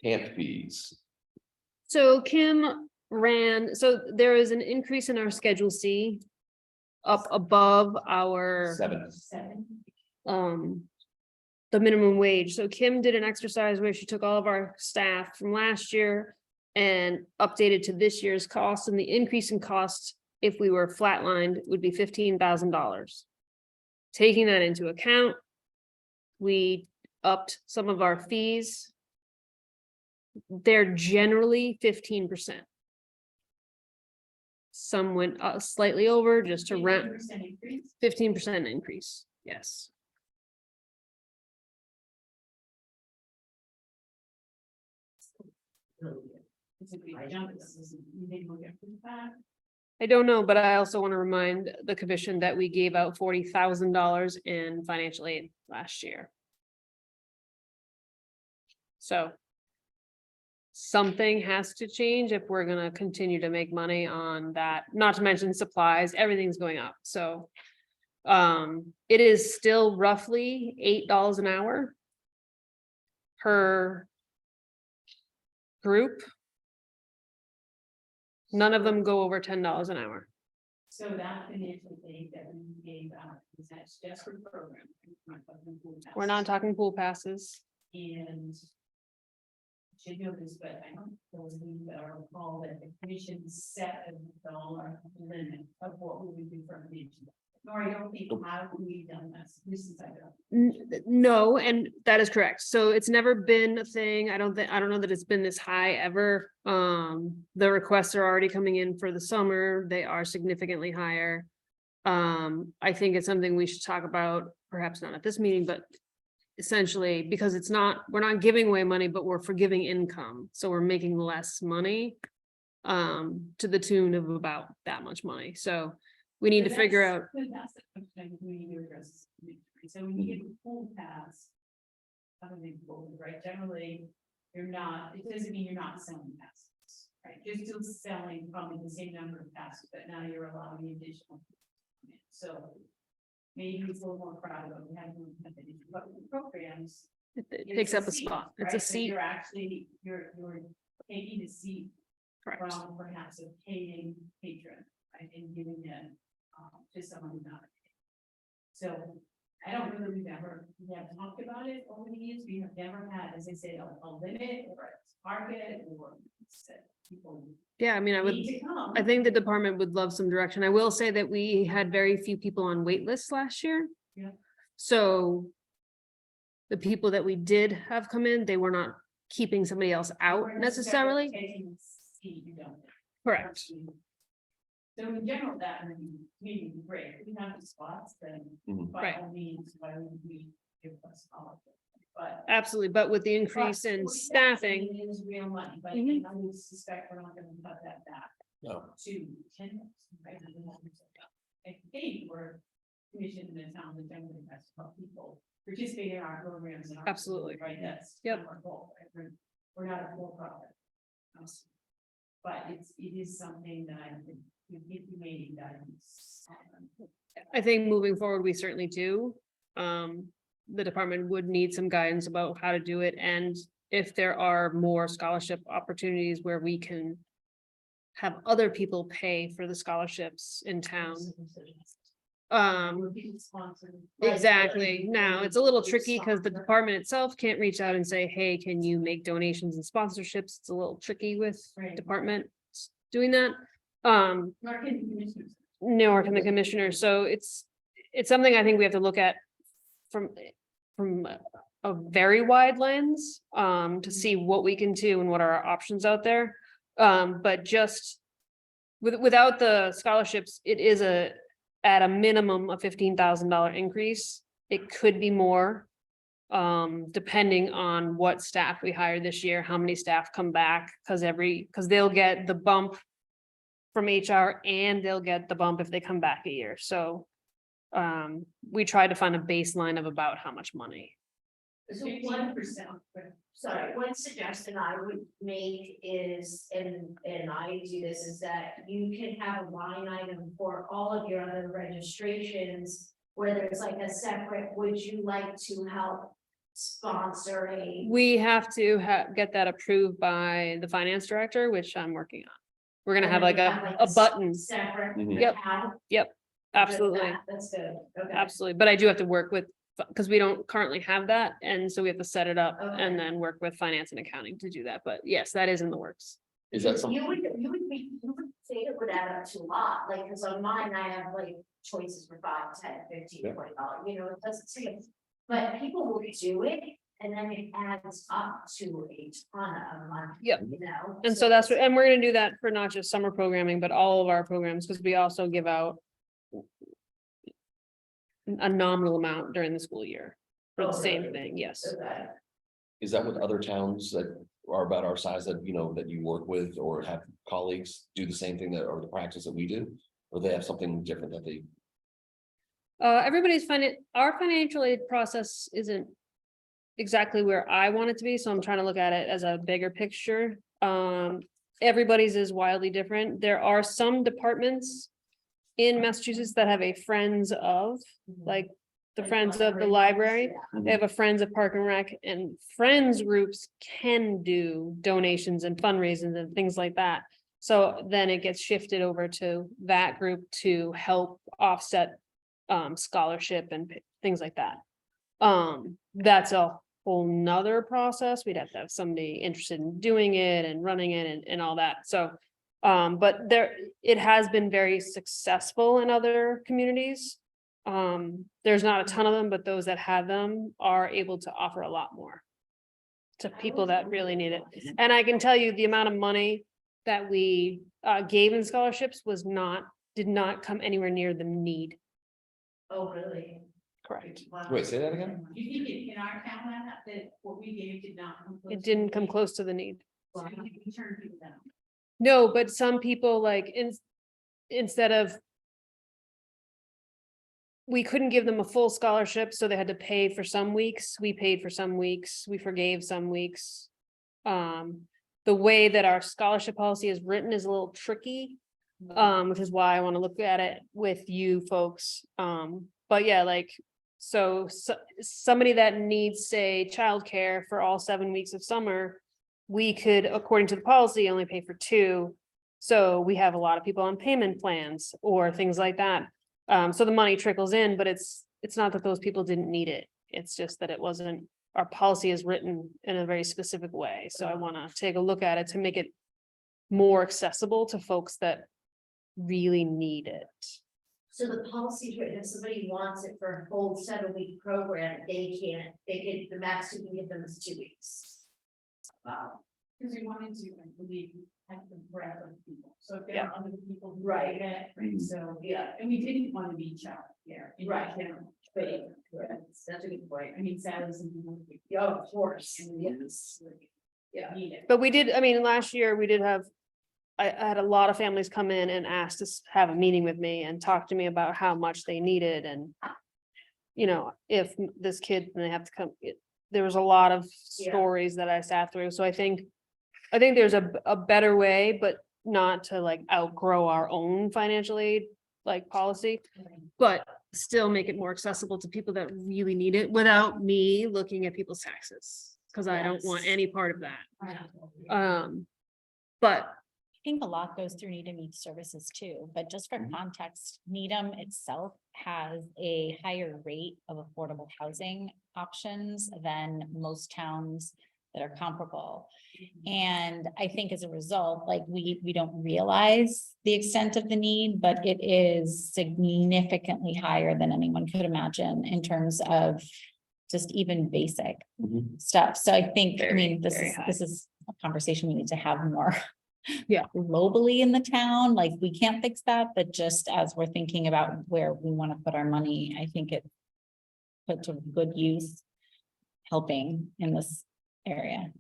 S2: Camp fees,
S1: So Kim ran, so there is an increase in our Schedule C. Up above our,
S2: 7.
S1: the minimum wage. So Kim did an exercise where she took all of our staff from last year. And updated to this year's cost, and the increase in cost, if we were flatlined, would be $15,000. Taking that into account. We upped some of our fees. They're generally 15%. Some went slightly over just to rent 15% increase, yes.
S4: It's a big jump. You think we'll get through that?
S1: I don't know, but I also want to remind the commission that we gave out $40,000 in financial aid last year. So. Something has to change if we're gonna continue to make money on that, not to mention supplies, everything's going up, so. It is still roughly $8 an hour. Per. Group. None of them go over $10 an hour.
S4: So that financial aid that we gave out, is that just for program?
S1: We're not talking pool passes.
S4: And. Should know this, but I don't recall that the commission set a dollar limit of what we would do for a nation. Nor I don't think how we've done this. This is I don't.
S1: No, and that is correct. So it's never been a thing. I don't know that it's been this high ever. The requests are already coming in for the summer. They are significantly higher. I think it's something we should talk about, perhaps not at this meeting, but essentially, because we're not giving away money, but we're forgiving income. So we're making less money to the tune of about that much money. So we need to figure out.
S4: That's the question we need to address. So when you get the pool pass. I don't think right, generally, you're not, it doesn't mean you're not selling passes, right? You're still selling probably the same number of passes, but now you're allowing additional. So. Maybe it's a little more crowded, but we have but with programs.
S1: It
S4: it's
S1: takes up a
S4: seat,
S1: spot. It's
S4: right?
S1: a
S4: So
S1: seat.
S4: You're actually, you're taking a seat
S1: Correct.
S4: from perhaps a paying patron, right, and giving it to someone who's not. So I don't know that we have talked about it over the years. We have never had, as I say, a limit or a target or set people.
S1: Yeah, I mean,
S4: need to come.
S1: I think the department would love some direction. I will say that we had very few people on wait lists last year.
S4: Yeah.
S1: So. The people that we did have come in, they were not keeping somebody else out
S4: We're
S1: necessarily.
S4: taking a seat, you don't.
S1: Correct.
S4: So in general, that would be great. If we have the spots, then
S2: Mhm.
S4: by
S1: Right.
S4: all means, why would we give us all of it? But.
S1: Absolutely, but with the increase in staffing,
S4: It is real money, but
S1: Mhm.
S4: I would suspect we're not gonna cut that back
S2: No,
S4: to 10. Right? I think we're commissioned in the town and generally that's how people participate in our programs and our.
S1: Absolutely.
S4: Right, that's.
S1: Yep.
S4: Our goal, right? We're not a for-profit. But it is something that I think we keep making guidance.
S1: I think moving forward, we certainly do. The department would need some guidance about how to do it, and if there are more scholarship opportunities where we can. Have other people pay for the scholarships in town.
S4: We're being sponsored.
S1: Exactly. Now, it's a little tricky because the department itself can't reach out and say, hey, can you make donations and sponsorships? It's a little tricky with
S4: Right.
S1: department doing that.
S4: Nor can the commissioners.
S1: Nor can the commissioner. So it's something I think we have to look at from a very wide lens, to see what we can do and what are our options out there. But just without the scholarships, it is at a minimum, a $15,000 increase. It could be more. Depending on what staff we hire this year, how many staff come back, because they'll get the bump from HR and they'll get the bump if they come back a year, so we tried to find a baseline of about how much money.
S6: So one
S4: 15%.
S6: Sorry, one suggestion I would make is, and I do this, is that you can have a line item for all of your other registrations. Where there's like a separate, would you like to help sponsor a?
S1: We have to get that approved by the finance director, which I'm working on. We're gonna have like a button,
S6: Separate.
S2: Mhm.
S1: Yep.
S6: account for
S1: absolutely,
S6: that. That's good, okay.
S1: absolutely, but I do have to work with, because we don't currently have that, and so we have to set it up
S6: Okay.
S1: and then work with finance and accounting to do that, but yes, that is in the works.
S2: Is that something?
S6: You would say it would add up to a lot, like, cause on mine, I have like choices for $5, $10, $15,
S2: Yeah.
S6: $20, you know, it doesn't say. But people will do it, and then it adds up to a ton of money.
S1: Yep.
S6: You know?
S1: And so that's, and we're gonna do that for not just summer programming, but all of our programs, because we also give out a nominal amount during the school year for the
S6: Oh,
S1: same
S6: really?
S1: thing, yes.
S6: Okay.
S2: Is that with other towns that are about our size that, that you work with or have colleagues do the same thing that, or the practice that we do? Or they have something different that they,
S1: Everybody's our financial aid process isn't exactly where I want it to be, so I'm trying to look at it as a bigger picture. Everybody's is wildly different. There are some departments in Massachusetts that have a friends of, like the Friends of the Library. They have a Friends of Park and Rec, and friends groups can do donations and fundraisings and things like that. So then it gets shifted over to that group to help offset scholarship and things like that. That's a whole nother process. We'd have to have somebody interested in doing it and running it and all that. So but it has been very successful in other communities. There's not a ton of them, but those that have them are able to offer a lot more to people that really need it. And I can tell you the amount of money that we gave in scholarships did not come anywhere near the need.
S6: Oh, really?
S1: Correct.
S2: wait, say that again?
S4: You think in our town that what we gave did not come close?
S1: It didn't come close to the need.
S4: So we turned people down.
S1: No, but some people like instead of. We couldn't give them a full scholarship, so they had to pay for some weeks. We paid for some weeks. We forgave some weeks. The way that our scholarship policy is written is a little tricky. Which is why I want to look at it with you folks. But yeah, like, so somebody that needs, say, childcare for all 7 weeks of summer, we could, according to the policy, only pay for 2. So we have a lot of people on payment plans or things like that. So the money trickles in, but it's not that those people didn't need it. It's just that it wasn't, our policy is written in a very specific way. So I want to take a look at it to make it more accessible to folks that really need it.
S6: So the policy's written, if somebody wants it for a full 7-week program, the max you can give them is 2 weeks. Wow.
S4: Because we wanted to, I believe, have the breadth of people, so if there
S1: Yeah.
S4: are other people. who
S6: Right.
S4: need it,
S2: Mhm.
S4: So,
S6: Yeah.
S4: and we didn't want to be child care. in
S6: Right.
S4: general,
S6: Right. That's a good point.
S4: I mean, salaries and.
S6: Yeah, of course.
S4: And
S6: Yes. Yeah.
S4: Need it.
S1: But we did, I mean, last year we did have. I had a lot of families come in and ask to have a meeting with me and talk to me about how much they needed and. If this kid, and they have to come, there was a lot of
S6: Yeah.
S1: stories that I sat through, so I think there's a better way, but not to like outgrow our own financial aid, like policy. But still make it more accessible to people that really need it without me looking at people's taxes, because I don't want
S6: Yes.
S1: any part of that. But
S5: I think a lot goes through Needham Youth Services too, but just for context, Needham itself has a higher rate of affordable housing options than most towns that are comparable. And I think as a result, like we don't realize the extent of the need, but it is significantly higher than anyone could imagine in terms of just even basic
S2: Mhm.
S5: stuff. So I think, I
S1: Very,
S5: mean,
S1: very high.
S5: this is a conversation we need to have more.
S1: Yeah.
S5: Globally in the town, like we can't fix that, but just as we're thinking about where we want to put our money, I think it put to good use. helping in this area.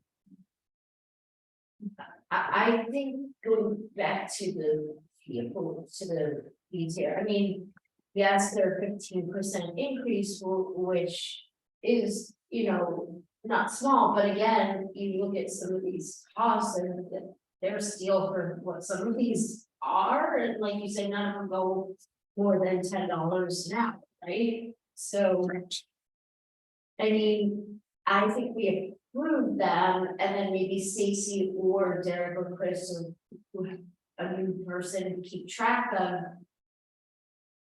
S6: I think going back to the people, to the fees here, I mean, yes, they're 15% increase, which is, you know, not small, but again, you look at some of these costs and they're still for what some of these are, and like you say, none of them go more than $10 now, right? So. I mean, I think we approve them, and then maybe Stacy or Derek or Chris or a new person keep track of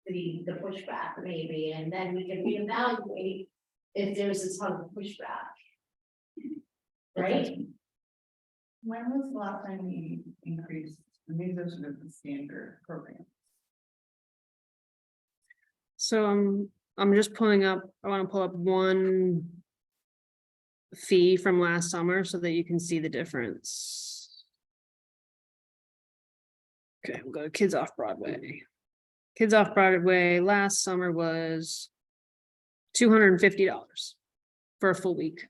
S6: the pushback maybe, and then we can reevaluate if there's a ton of pushback. Right?
S3: When was the last time we increased, these are sort of the standard program?
S1: So I'm just pulling up, I want to pull up one fee from last summer so that you can see the difference. Okay, we'll go to Kids Off Broadway. Kids Off Broadway last summer was $250 for a full week.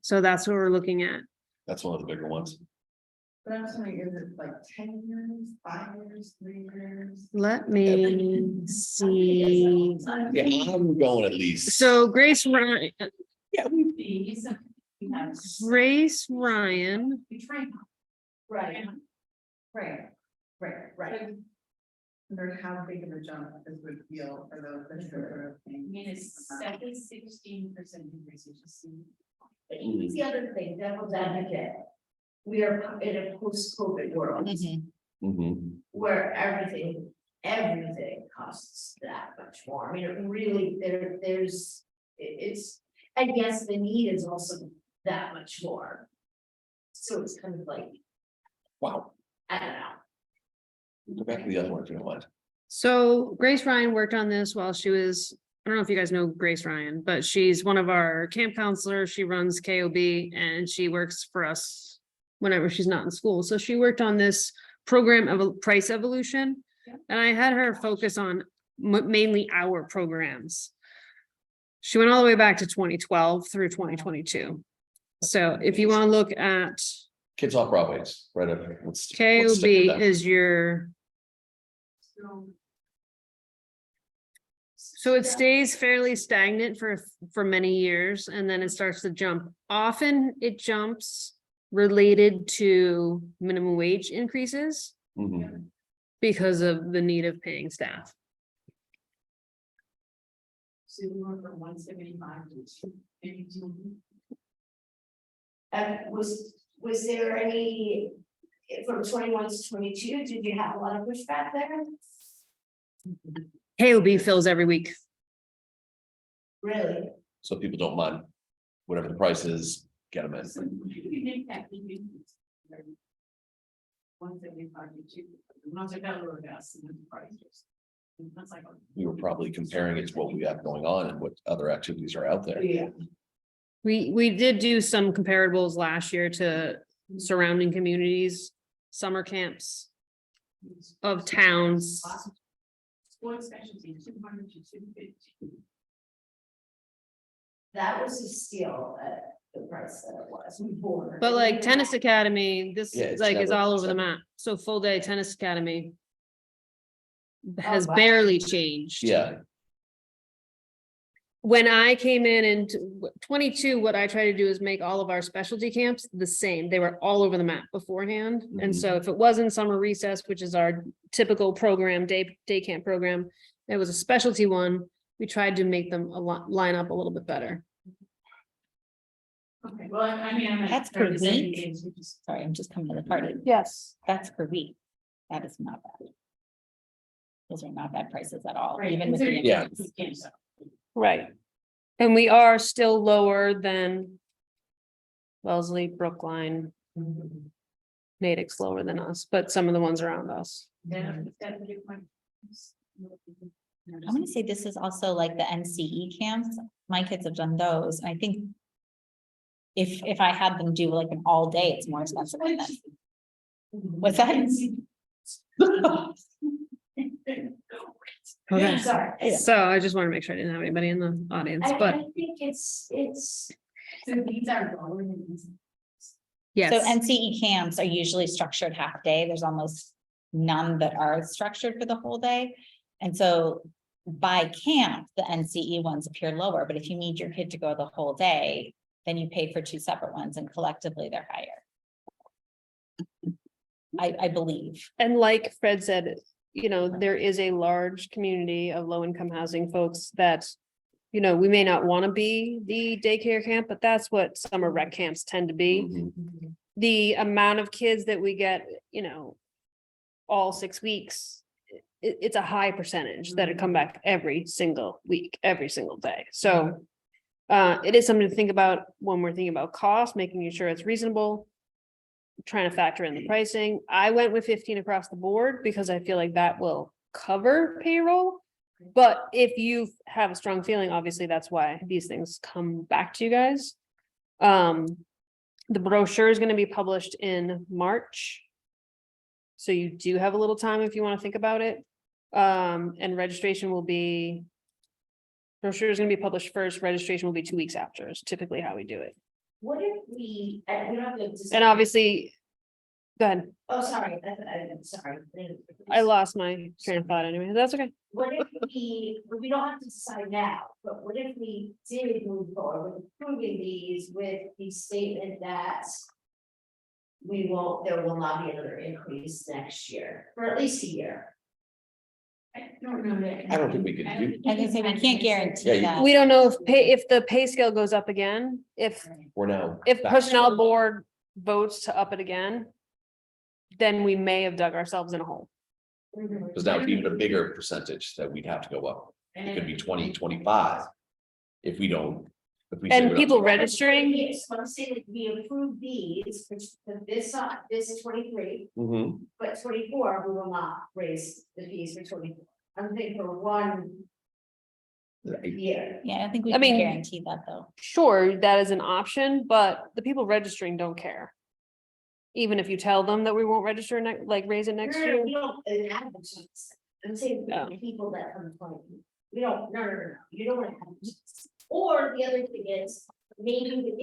S1: So that's what we're looking at.
S2: That's one of the bigger ones.
S3: But I'm sorry, is it like 10 years, 5 years, 3 years?
S1: Let me see.
S2: Yeah, I'm going at least.
S1: So Grace Ryan,
S4: Fees, we have.
S1: Grace Ryan,
S4: We try.
S6: Right,
S3: Right,
S6: right.
S3: wonder how big of a jump this would feel for those that sort of
S4: I
S3: thing.
S4: mean, it's 16% increase, which is.
S6: But here's the other thing, devil's advocate. We are in a post-COVID world
S2: Mhm.
S6: where everything costs that much more. I mean, it really, it's, and yes, the need is also that much more. So it's kind of like,
S2: Wow.
S6: I don't know.
S2: Go back to the other one if you don't mind.
S1: so Grace Ryan worked on this while she was, I don't know if you guys know Grace Ryan, but she's one of our camp counselors. She runs KOB and she works for us whenever she's not in school. So she worked on this program of a price evolution.
S4: Yeah.
S1: And I had her focus on mainly our programs. She went all the way back to 2012 through 2022. So if you want to look at
S2: Kids Off Broadway's right up here. Let's stick
S1: KOB
S2: with that.
S1: is your, so it stays fairly stagnant for many years and then it starts to jump. Often it jumps related to minimum wage increases
S2: Mhm.
S1: because of the need of paying staff.
S4: So we went from 175 to 282.
S6: And was there any, from 21 to 22, did you have a lot of pushback there?
S1: KOB fills every week.
S6: Really?
S2: So people don't mind whatever the price is, get them in.
S4: So we make that big increase. 175 to 2. Once I got a little gas and the prices. That's like.
S2: We were probably comparing it to what we have going on and what other activities are out there.
S6: Yeah.
S1: We did do some comparables last year to surrounding communities, summer camps of towns.
S4: Sports specialty, 200 to 250.
S6: That was a steal at the price that it was before.
S1: But like Tennis Academy, this
S2: Yeah,
S1: is
S2: it's
S1: like is
S2: never-
S1: all over the map. So full day Tennis Academy has
S6: wow.
S1: barely changed.
S2: Yeah,
S1: When I came in 22, what I try to do is make all of our specialty camps the same. They were all over the map beforehand. And
S2: Mhm.
S1: so if it wasn't summer recess, which is our typical program, day camp program, it was a specialty one. We tried to make them line up a little bit better.
S4: Okay, well, I mean, I'm.
S5: That's per week? Sorry, I'm just coming to the party.
S1: Yes.
S5: That's per week. That is not bad. Those are not bad prices at all,
S4: Right,
S5: even with the.
S2: Yeah.
S5: increase.
S1: Right. And we are still lower than Wellesley, Brookline, Natick's lower than us, but some of the ones around us.
S4: Yeah, that's a good point.
S5: I'm gonna say this is also like the NCE camps. My kids have done those. I think. If I had them do like an all day, it's more expensive than that. What's that?
S1: Okay.
S6: Sorry.
S1: So I just want to make sure I didn't have anybody in the audience,
S6: I
S1: but
S6: think it's,
S4: So these are going.
S5: So
S1: yes,
S5: NCE camps are usually structured half day. There's almost none that are structured for the whole day. And so by camp, the NCE ones appear lower, but if you need your kid to go the whole day, then you pay for two separate ones and collectively they're higher. I believe.
S1: and like Fred said, you know, there is a large community of low-income housing folks that, you know, we may not want to be the daycare camp, but that's what summer rec camps tend to be.
S2: Mhm.
S1: The amount of kids that we get, you know, all 6 weeks, it's a high percentage that have come back every single week, every single day. So it is something to think about when we're thinking about cost, making sure it's reasonable. Trying to factor in the pricing. I went with 15 across the board because I feel like that will cover payroll. But if you have a strong feeling, obviously that's why these things come back to you guys. The brochure is going to be published in March. So you do have a little time if you want to think about it. And registration will be. Brochure is going to be published first, registration will be 2 weeks after, is typically how we do it.
S6: what if we don't have to.
S1: And obviously, go ahead,
S6: Oh, sorry, I'm sorry.
S1: I lost my train of thought anyway, that's okay.
S6: What if we don't have to decide now, but what if we did move forward with approving these with the statement that there will not be another increase next year, for at least a year?
S4: I don't know that.
S2: I don't think we could do-
S5: I can say we can't guarantee
S2: Yeah, you-
S5: that.
S1: We don't know if the pay scale goes up again, if
S2: We're now. back.
S1: personnel board votes to up it again. Then we may have dug ourselves in a hole.
S2: Because now it's even a bigger percentage that we'd have to go up. It could be 20, 25. If we don't. if we say
S1: And
S2: we're not-
S1: people registering,
S6: Yes, I'm saying that we approve these, which this is 23,
S2: Mhm.
S6: but 24, we will not raise the fees for 24. I'm thinking for 1 year.
S5: Yeah, I think we
S1: I
S5: can
S1: mean-
S5: guarantee that though.
S1: sure, that is an option, but the people registering don't care. Even if you tell them that we won't register like raise it next year.
S6: We don't, I'm saying
S1: Oh.
S6: the people that complain, we don't, no, you don't want to have. Or the other thing is, maybe,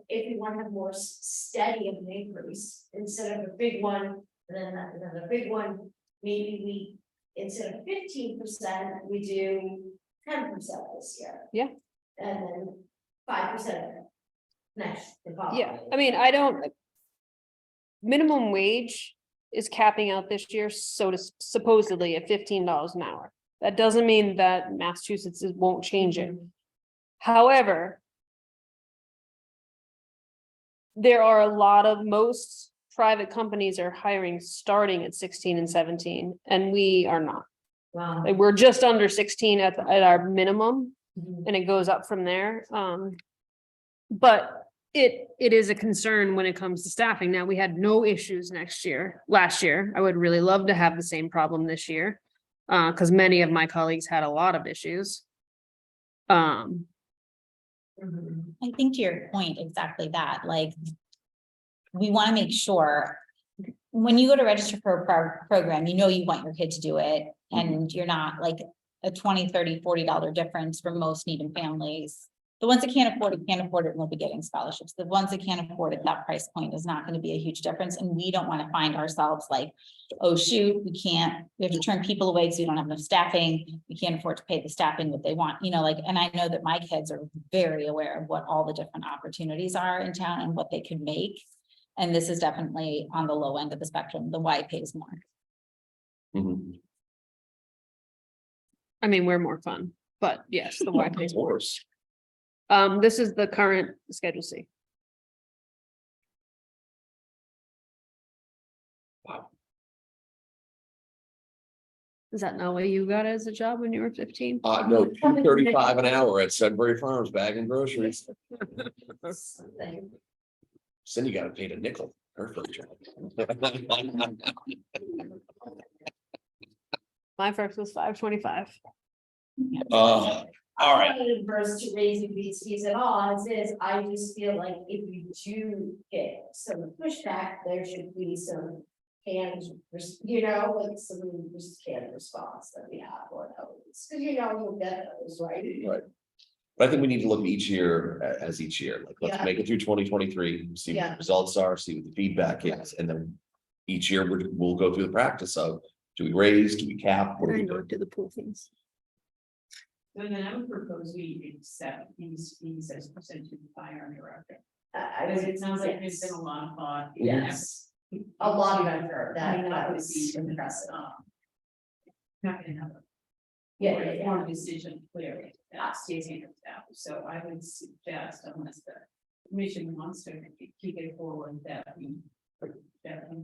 S6: if you want to have more steady of an increase, instead of a big one, and then another big one, maybe we, instead of 15%, we do 10% this year.
S1: Yeah.
S6: And then 5% next. the following
S1: Yeah,
S6: year.
S1: I mean, I don't. Minimum wage is capping out this year, so to supposedly at $15 an hour. That doesn't mean that Massachusetts won't change it. However. There are a lot of, most private companies are hiring starting at 16 and 17, and we are not.
S6: Wow.
S1: Like, we're just under 16 at our minimum, and it goes up from there. But it is a concern when it comes to staffing. Now, we had no issues last year. I would really love to have the same problem this year. Because many of my colleagues had a lot of issues.
S5: I think to your point, exactly that, like. We want to make sure. When you go to register for a program, you know you want your kid to do it, and you're not like a $20, $30, $40 difference for most needing families. The ones that can't afford it and will be getting scholarships. The ones that can't afford it, that price point is not going to be a huge difference, and we don't want to find ourselves like, oh shoot, we have to turn people away because we don't have enough staffing. We can't afford to pay the staffing what they want, like, and I know that my kids are very aware of what all the different opportunities are in town and what they could make. And this is definitely on the low end of the spectrum. The Y pays more.
S2: Mhm.
S1: I mean, we're more fun, but yes, the Y pays
S2: Of
S1: more.
S2: course.
S1: This is the current Schedule C.
S2: Wow.
S1: Is that not what you got as a job when you were 15?
S2: No, $2.35 an hour at Sudbury Farms bagging groceries. Cindy got paid a nickel. Her first job.
S1: My first was $5.25.
S2: All right.
S6: I'm not adverse to raising these fees at all, as is, I just feel like if we do get some pushback, there should be some canned, you know, like some just canned response that we have or those, because you know, you'll get those, right?
S2: Right. But I think we need to look at each year as each year, like, let's
S6: Yeah.
S2: make it through 2023, see what
S6: Yeah.
S2: the results are, see what the feedback is, and then. Each year, we'll go through the practice of, do we raise, do we cap? What do we do?
S1: Do the pool things.
S4: So then I would propose we accept these fees as percentage of the fire director.
S6: I
S4: Because
S6: would-
S4: it sounds like there's
S6: yes.
S4: been a lot of thought.
S6: Yes. A lot of effort,
S4: I mean,
S6: that
S4: would
S6: was
S4: be
S6: impressive.
S4: Not gonna have a.
S6: Yeah,
S4: or
S6: yeah,
S4: a
S6: yeah.
S4: formed decision clearly, that stays in staff, so I would suggest unless the commission wants to keep it forward that we. That we,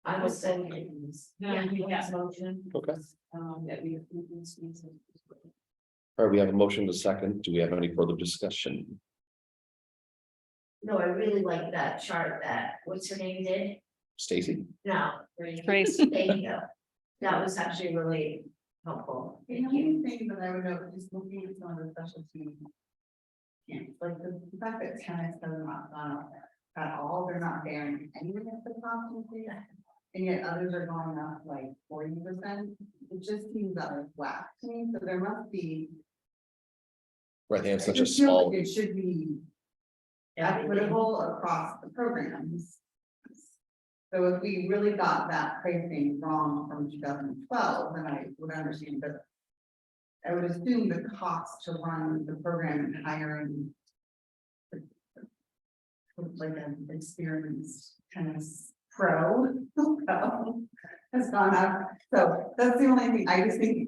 S6: I was saying.
S4: Then we have motion.
S2: Okay.
S4: That we approve these fees.
S2: All right, we have a motion to second. Do we have any further discussion?
S6: No, I really like that chart that, what's her name did?
S2: Stacy?
S6: No.
S1: Trace.
S6: There you go. That was actually really helpful.
S3: The
S6: Thank you.
S3: only thing that I would note, just looking at some of the specialty. Camps, like the fact that tennis has not gone up at all, they're not bearing any of the cost increase. And yet others are going up like 40%, it just seems out of whack to me, so there must be.
S2: Right, they have
S3: I
S2: such a
S3: just feel
S2: small,
S3: like it should be equitable across the programs. So if we really got that pricing wrong from 2012, then I would understand, but. I would assume the cost to run the program and hiring. Like an experienced tennis pro has gone up, so that's the only thing, I just think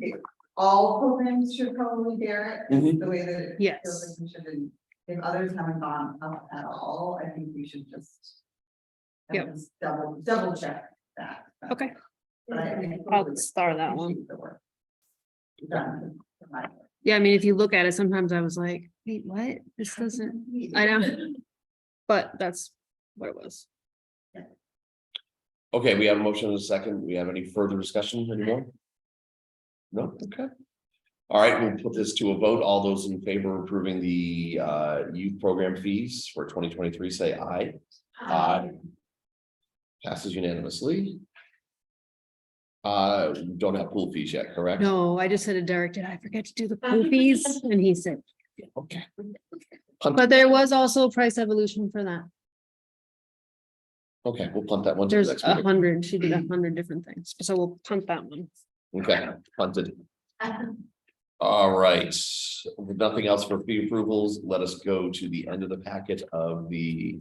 S3: all programs should probably bear it,
S2: Mhm.
S3: the way that it
S1: Yes.
S3: feels like we should, and if others haven't gone up at all, I think we should just.
S1: Yep.
S3: just double check that.
S1: Okay.
S3: But I
S1: I'll star that one.
S3: appreciate the work done for my work.
S1: Yeah, I mean, if you look at it, sometimes I was like, wait, what? This doesn't, I know. But that's what it was.
S2: okay, we have a motion and a second. We have any further discussion anymore? No, okay. All right, we'll put this to a vote. All those in favor of approving the youth program fees for 2023, say aye. Aye. Passes unanimously. Don't have pool fees yet, correct?
S1: No, I just said to Derek, did I forget to do the pool fees? And he said,
S2: Okay.
S1: but there was also a price evolution for that.
S2: Okay, we'll punt that one to the
S1: There's
S2: next meeting.
S1: 100, she did 100 different things. So we'll punt that one.
S2: Okay, punted. All right, with nothing else for fee approvals, let us go to the end of the packet of the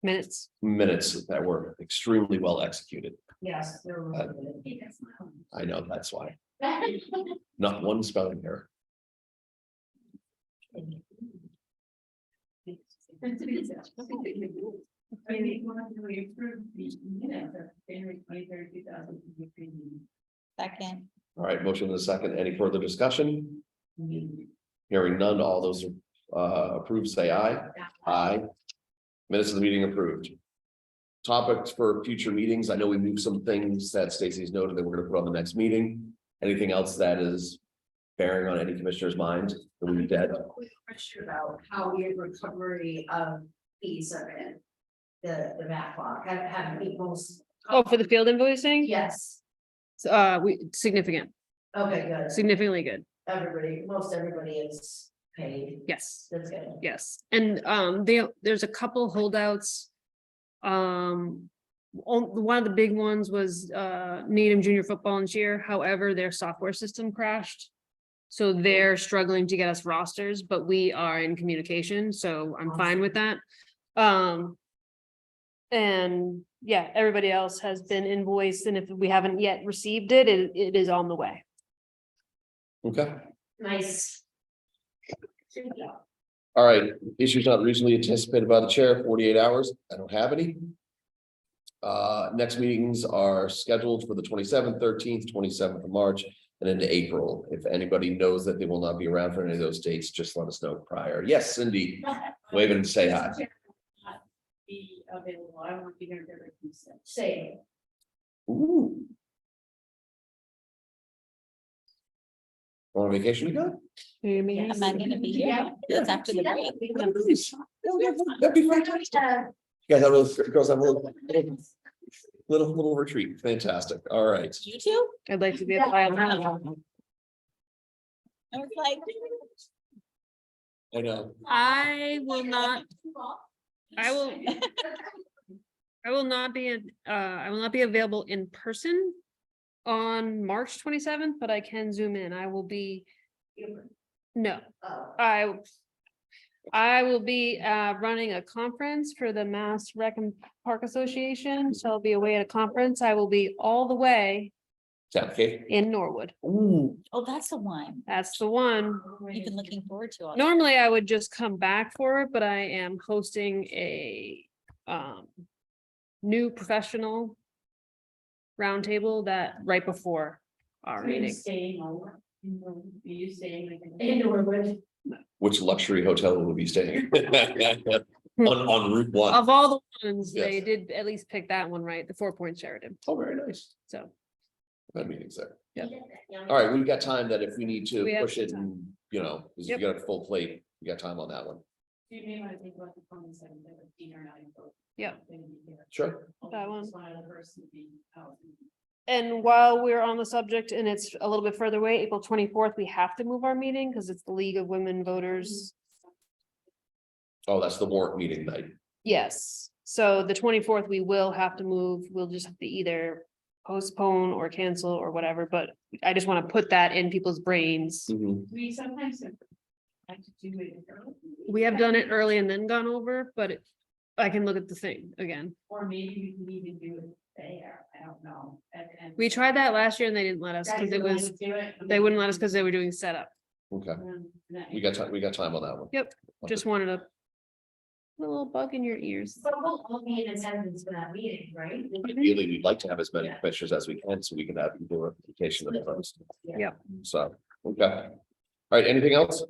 S1: Minutes.
S2: minutes that were extremely well executed.
S6: Yes, they're really good.
S2: I know, that's why. Not one spelling error.
S4: I mean, we approved the minutes of January 23rd, 2023.
S5: Second,
S2: All right, motion in a second. Any further discussion? Hearing none, all those approved, say aye. Aye. Minutes of the meeting approved. Topics for future meetings. I know we moved some things that Stacy's noted that we're gonna put on the next meeting. Anything else that is bearing on any commissioner's mind that we need to add?
S6: Quick question about how your recovery of fees are in the backlog, have people.
S1: Oh, for the field invoicing?
S6: Yes,
S1: Significant,
S6: okay, good,
S1: significantly good.
S6: everybody, most everybody is paid,
S1: Yes.
S6: that's good.
S1: Yes, and there's a couple holdouts. One of the big ones was Needham Junior Football and Cheer, however, their software system crashed. So they're struggling to get us rosters, but we are in communication, so I'm fine with that. And yeah, everybody else has been invoiced, and if we haven't yet received it, it is on the way.
S2: Okay,
S6: Nice.
S2: all right. Issues not reasonably anticipated by the chair, 48 hours. I don't have any. Next meetings are scheduled for the 27th, 13th, 27th of March and into April. If anybody knows that they will not be around for any of those dates, just let us know prior. Yes, Cindy, wave and say hi.
S4: Be available, I won't be here every Tuesday.
S6: Same.
S2: Ooh. On vacation you go?
S5: am I gonna be here? That's after the break.
S2: That'd be fantastic. You guys have a little, girls have a little. Little retreat, fantastic, all right.
S5: You too?
S1: I'd like to be a fly on the wall.
S5: I was like.
S2: I know,
S1: I will not, I will, I will not be, I will not be available in person on March 27th, but I can zoom in. I will be, no,
S6: Oh,
S1: I will be running a conference for the Mass Rec and Park Association, so I'll be away at a conference. I will be all the way
S2: South Cape.
S1: in Norwood.
S2: Ooh,
S5: Oh, that's the one
S1: That's the one.
S5: you've been looking forward to. all-
S1: Normally I would just come back for it, but I am hosting a new professional roundtable that right before our
S4: Are you
S1: meeting.
S4: staying over? Are you staying like?
S6: in Norwood.
S2: which luxury hotel will we be staying? On Route One.
S1: Of all the ones,
S2: Yes.
S1: they did at least pick that one right, the 4 Point Sheridan,
S2: Oh, very nice.
S1: so.
S2: That meeting's there.
S1: Yeah.
S2: All right, we've got time that if we need to
S1: We have
S2: push it
S1: some
S2: and, you know, because you
S1: Yep.
S2: got a full plate, we got time on that one.
S4: You may want to think about the phone seven, dinner or nine.
S1: Yeah.
S2: Sure.
S1: That one.
S4: Just one other person to be out.
S1: And while we're on the subject and it's a little bit further away, April 24th, we have to move our meeting because it's the League of Women Voters.
S2: Oh, that's the warrant meeting night.
S1: Yes, so the 24th, we will have to move. We'll just have to either postpone or cancel or whatever, but I just want to put that in people's brains.
S4: We sometimes have like to do it early.
S1: We have done it early and then gone over, but I can look at the thing again.
S4: Or maybe we can even do it there, I don't know. And-
S1: We tried that last year and they didn't let us because it was, they wouldn't let us because they were doing setup.
S2: Okay,
S4: That-
S2: we got time on that one.
S1: Yep, just wanted to. A little bug in your ears.
S6: But we'll all be in attendance for that meeting, right?
S2: Ideally, we'd like to have as many
S6: Yeah.
S2: commissioners as we can, so we can have more representation of the first.
S1: Yep.
S2: So, okay. All right, anything else?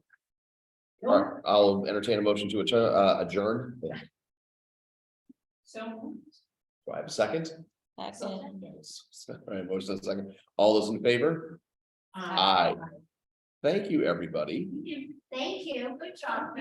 S2: All right, I'll entertain a motion to adjourn. Do
S4: So.
S2: I have a second?
S5: That's
S2: All
S5: it.
S2: right, motion and second. All those in favor? Aye. Thank you, everybody.
S6: Thank you, good job.